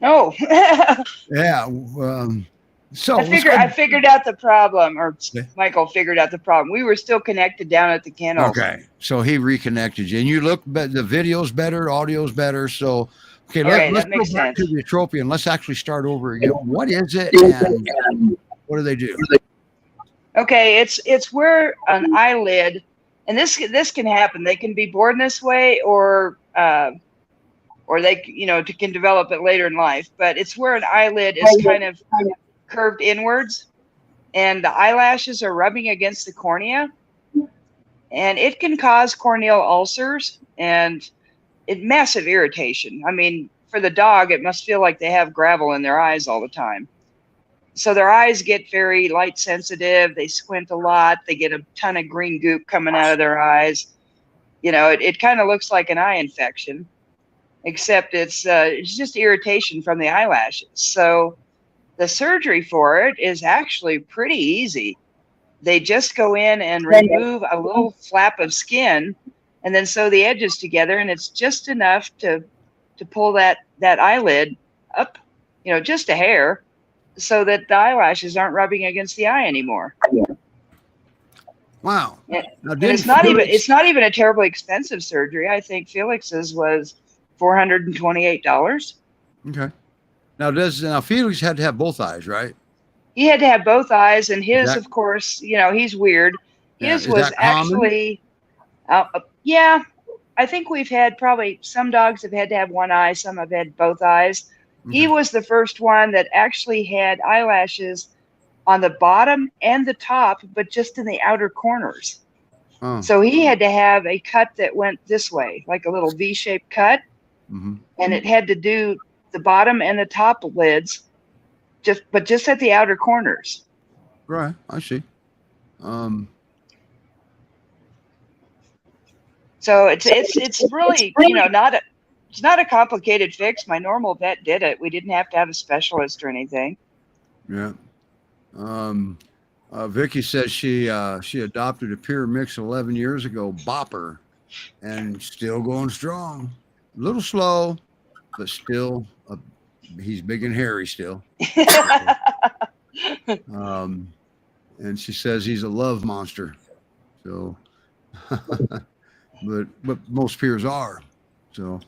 Oh. Yeah. So I figured out the problem, or Michael figured out the problem. We were still connected down at the kennel. Okay. So he reconnected you. And you look, the video's better, audio's better. So, okay, let's go back to the entropion. Let's actually start over again. What is it and what do they do? Okay, it's where an eyelid, and this can happen. They can be born this way, or they can develop it later in life. But it's where an eyelid is kind of curved inwards, and the eyelashes are rubbing against the cornea, and it can cause corneal ulcers and massive irritation. I mean, for the dog, it must feel like they have gravel in their eyes all the time. So their eyes get very light sensitive. They squint a lot. They get a ton of green goop coming out of their eyes. It kind of looks like an eye infection, except it's just irritation from the eyelashes. So the surgery for it is actually pretty easy. They just go in and remove a little flap of skin and then sew the edges together, and it's just enough to pull that eyelid up, just a hair, so that the eyelashes aren't rubbing against the eye anymore. Wow. And it's not even a terribly expensive surgery. I think Felix's was $428. Okay. Now Felix had to have both eyes, right? He had to have both eyes, and his, of course, he's weird. His was actually, yeah. I think we've had probably some dogs have had to have one eye, some have had both eyes. He was the first one that actually had eyelashes on the bottom and the top, but just in the outer corners. Oh. So he had to have a cut that went this way, like a little V-shaped cut, and it had to do the bottom and the top lids, just at the outer corners. Right, I see. So it's really it's not a complicated fix. My normal vet did it. We didn't have to have a specialist or anything. Yeah. Vicky says she adopted a pure mix 11 years ago, Bopper, and still going strong. A little slow, but still, he's big and hairy still. And she says he's a love monster. So, but most peers are. So,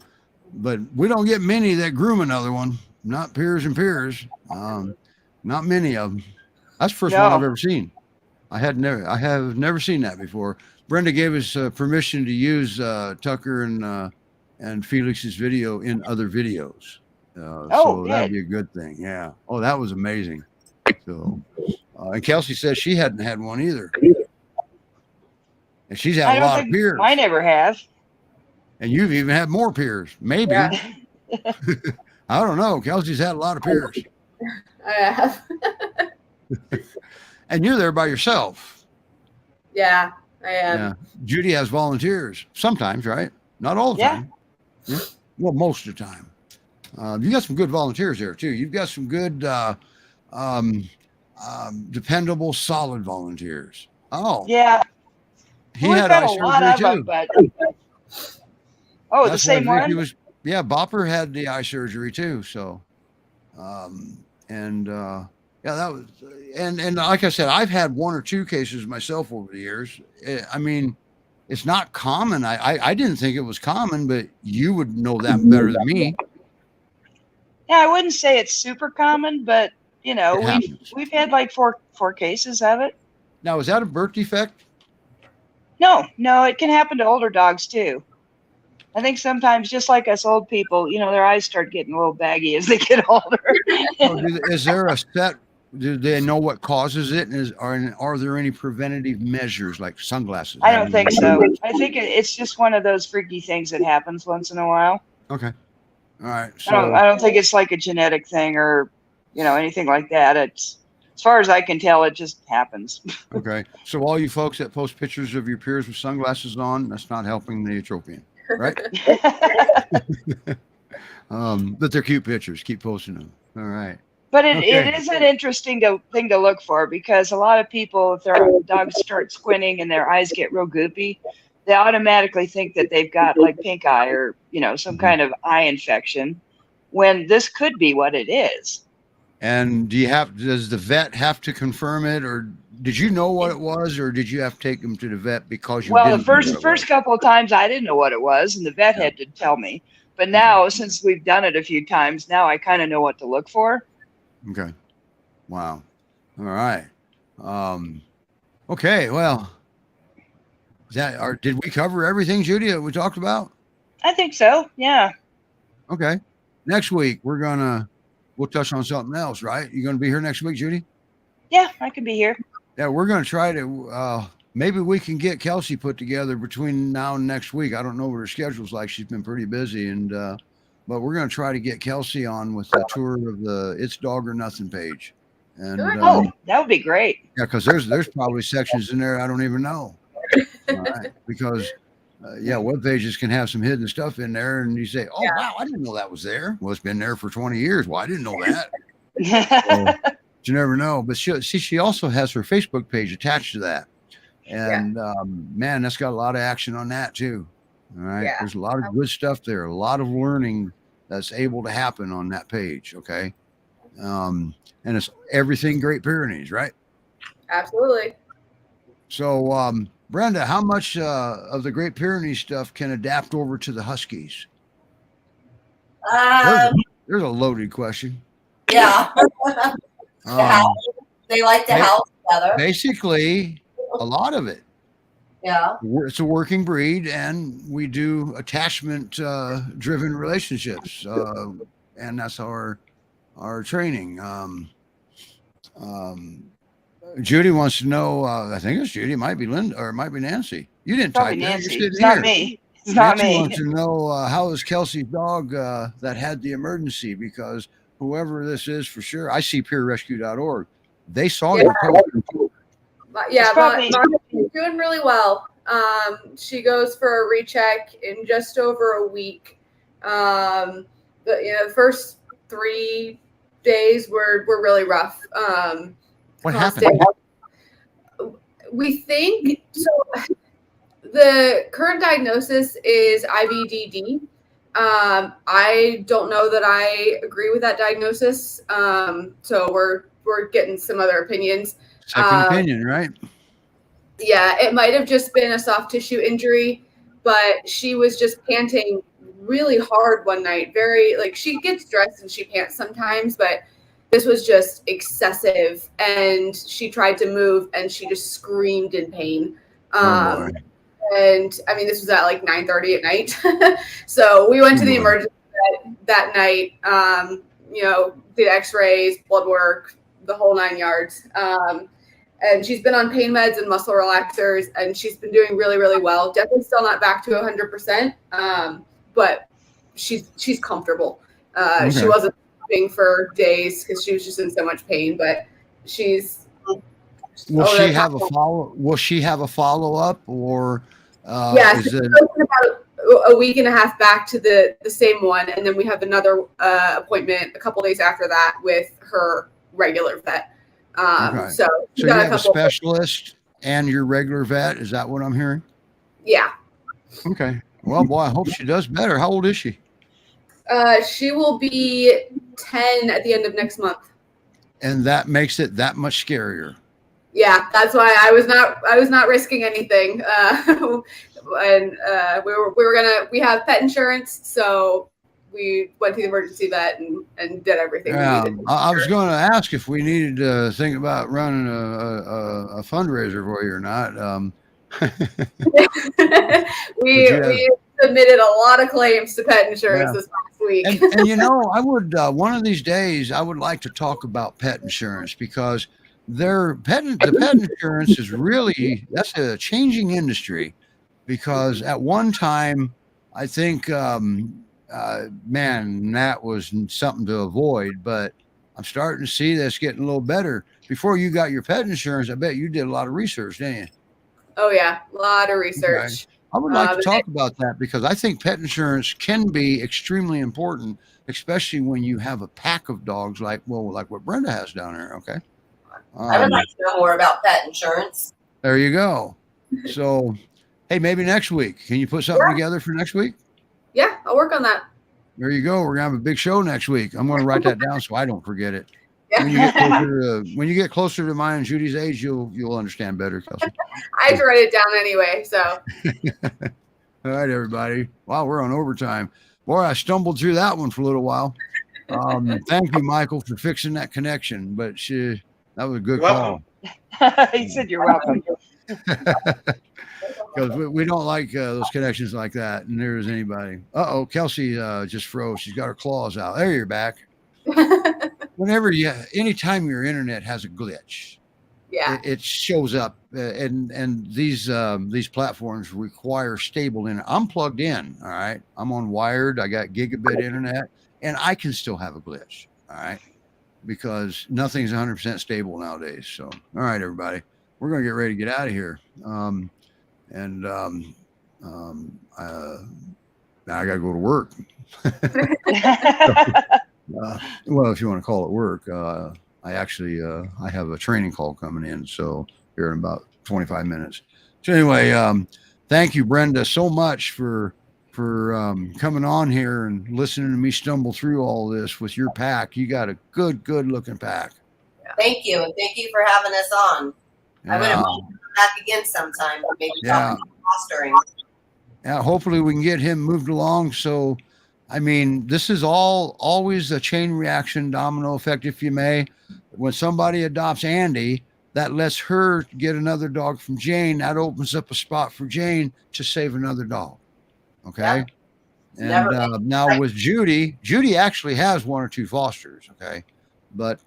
but we don't get many that groom another one. Not peers and peers. Not many of them. That's the first one I've ever seen. I have never seen that before. Brenda gave us permission to use Tucker and Felix's video in other videos. So that'd be a good thing. Yeah. Oh, that was amazing. So, and Kelsey says she hadn't had one either. And she's had a lot of peers. I never have. And you've even had more peers. Maybe. Yeah. I don't know. Kelsey's had a lot of peers. I have. And you're there by yourself. Yeah, I am. Yeah. Judy has volunteers sometimes, right? Not all the time. Yeah. Well, most of the time. You got some good volunteers there too. You've got some good, dependable, solid volunteers. Oh, yeah. He had eye surgery too. Them, but... Oh, that's the same one. Bopper had the eye surgery too. So, Yeah, that was, and like I said, I've had one or two cases myself over the years. I mean, it's not common. I didn't think it was common, but you would know that better than me. Yeah, I wouldn't say it's super common, but you know, It happens. we've had like four cases of it. Now, is that a birth defect? No, it can happen to older dogs too. I think sometimes, just like us old people, you know, their eyes start getting a little baggy as they get older. Is there a set? Do they know what causes it? And are there any preventative measures like sunglasses? I don't think so. I think it's just one of those freaky things that happens once in a while. Okay. All right. So I don't think it's like a genetic thing or, you know, anything like that. It's, as far as I can tell, it just happens. okay. So all you folks that post pictures of your peers with sunglasses on, that's not helping the entropion, right? But they're cute pictures. Keep posting them. All right. But it is an interesting thing to look for, because a lot of people, if their dogs start squinting and their eyes get real goopy, they automatically think that they've got like pink eye or, you know, some kind of eye infection, when this could be what it is. And does the vet have to confirm it, or did you know what it was, or did you have to take them to the vet because you Well, the first couple of times I didn't know what it was, and the vet had to tell me. But now, since we've done it a few times, now I kind of know what to look for. Okay. Wow. All right. Okay. Well, did we cover everything, Judy, that we talked about? I think so. Yeah. Okay. Next week, we'll touch on something else, right? You going to be here next week, Judy? Yeah, I can be here. Yeah, we're going to try to, maybe we can get Kelsey put together between now and next week. I don't know what her schedule's like. She's been pretty busy, but we're going to try to get Kelsey on with a tour of the It's Dog or Nothing page. And that would be great. Yeah, because there's probably sections in there I don't even know. All right. Because web pages can have some hidden stuff in there, and you say, "Oh wow, I didn't know that was there." Well, it's been there for 20 years. Well, I didn't know that. So, you never know. But she also has her Facebook page attached to that, and man, that's got a lot of action on that too. All right, there's a lot of good stuff there, a lot of learning that's able to happen on that page. Okay, and it's everything Great Pyrenees, right? Absolutely. So, Brenda, how much of the Great Pyrenees stuff can adapt over to the Huskies? There's a loaded question. Yeah. They like to house together. Basically, a lot of it. Yeah. It's a working breed, and we do attachment-driven relationships, and that's our training. Judy wants to know. I think it's Judy. It might be Linda, or it might be Nancy. You didn't Probably type Nancy. that. It's not me. It's not Nancy me. wants to know how is Kelsey's dog that had the emergency, because whoever this is, for sure, I see PYRescue.org. They saw your post. Yeah, Mom's doing really well. She goes for a recheck in just over a week. The first 3 days were really rough. What happened? We think so. The current diagnosis is IBDD. I don't know that I agree with that diagnosis. So we're getting some other opinions. Second opinion, right? Yeah, it might have just been a soft tissue injury, but she was just panting really hard one night. She gets dressed and she pants sometimes, but this was just excessive. And she tried to move and she just screamed in pain. And I mean, this was at like 9:30 at night. So we went to the emergency that night, did x-rays, blood work, the whole 9 yards. And she's been on pain meds and muscle relaxers, and she's been doing really, really well. Definitely still not back to 100%, but she's comfortable. She wasn't sleeping for days because she was just in so much pain, but she's. Will she have a follow up, or is it about a week and a half back to the same one, and then we have another appointment a couple days after that with her regular vet. So you have a specialist and your regular vet. Is that what I'm hearing? Yeah. Okay. Well, boy, I hope she does better. How old is she? She will be 10 at the end of next month. And that makes it that much scarier. Yeah, that's why I was not risking anything. And we have pet insurance, so we went to the emergency vet and did everything. Yeah, we needed. I was going to ask if we needed to think about running a fundraiser for you or not. We submitted a lot of claims to pet insurance this last week. And you know, I would one of these days I would like to talk about pet insurance because the pet insurance is really, that's a changing industry, because at one time I think man, that was something to avoid, but I'm starting to see that's getting a little better. Before you got your pet insurance, I bet you did a lot of research, didn't you? Oh yeah, a lot of research. Okay. I would like to talk about that because I think pet insurance can be extremely important, especially when you have a pack of dogs like what Brenda has down there. Okay. I would like to know more about pet insurance. There you go. So, hey, maybe next week. Can you put something together for next week? Yeah, I'll work on that. There you go. We're gonna have a big show next week. I'm gonna write that down so I don't forget it. Yeah. When you get closer to mine and Judy's age, you'll understand better, Kelsey. I had to write it down anyway. So. All right, everybody. Wow, we're on overtime. Boy, I stumbled through that one for a little while. Thank you, Michael, for fixing that connection. But that was a good call. He said you're welcome. Because we don't like those connections like that. And there is anybody. Uh-oh, Kelsey just froze. She's got her claws out. There, you're back. Anytime your internet has a glitch, it shows up. And these platforms require stable internet. I'm plugged in. All right. I'm on wired. I got gigabit internet, and I can still have a glitch. All right. Because nothing's 100% stable nowadays. So, all right, everybody, we're going to get ready to get out of here. I got to go to work. Well, if you want to call it work, I actually I have a training call coming in, so here in about 25 minutes. So anyway, thank you, Brenda, so much for coming on here and listening to me stumble through all this with your pack. You got a good looking pack. Thank you, and thank you for having us on. I would have loved to come back again sometime, maybe talk about fostering. Yeah, hopefully we can get him moved along. So, I mean, this is always a chain reaction, domino effect, if you may. When somebody adopts Andy, that lets her get another dog from Jane. That opens up a spot for Jane to save another dog. Okay. Yeah. And now with Judy actually has one or two fosters. Okay. But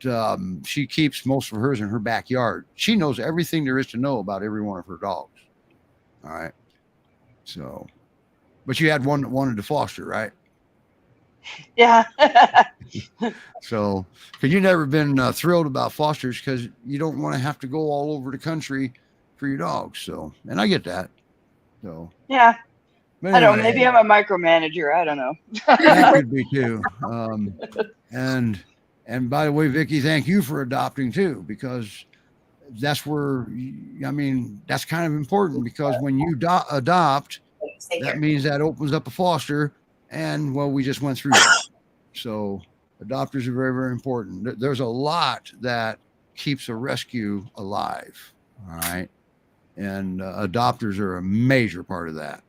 she keeps most of hers in her backyard. She knows everything there is to know about every one of her dogs. All right. So, but you had one that wanted to foster, right? Yeah. So, because you've never been thrilled about fosters because you don't want to have to go all over the country for your dogs. So, and I get that. So, yeah. Anyway, I don't know. Maybe I'm a micromanager. I don't know. That could be too. And by the way, Vicky, thank you for adopting too, because that's where, I mean, that's kind of important because when you adopt, that means that opens up a foster. And well, we just went through that. So adopters are very, very important. There's a lot that keeps a rescue alive. All right. And adopters are a major part of that.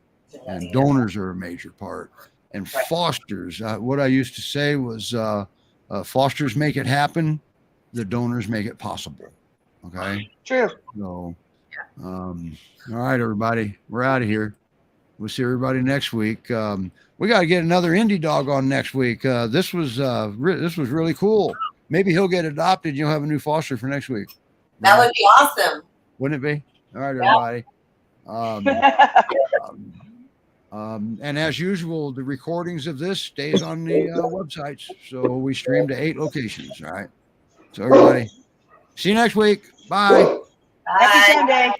And donors are a major part. And fosters, what I used to say was fosters make it happen. The donors make it possible. Okay. True. So, all right, everybody, we're out of here. We'll see everybody next week. We got to get another Indy dog on next week. This was really cool. Maybe he'll get adopted. You'll have a new foster for next week. That would be awesome. Wouldn't it be? All right, everybody. And as usual, the recordings of this stays on the websites. So we stream to 8 locations. All right. So everybody, see you next week. Bye. Bye. Happy Sunday.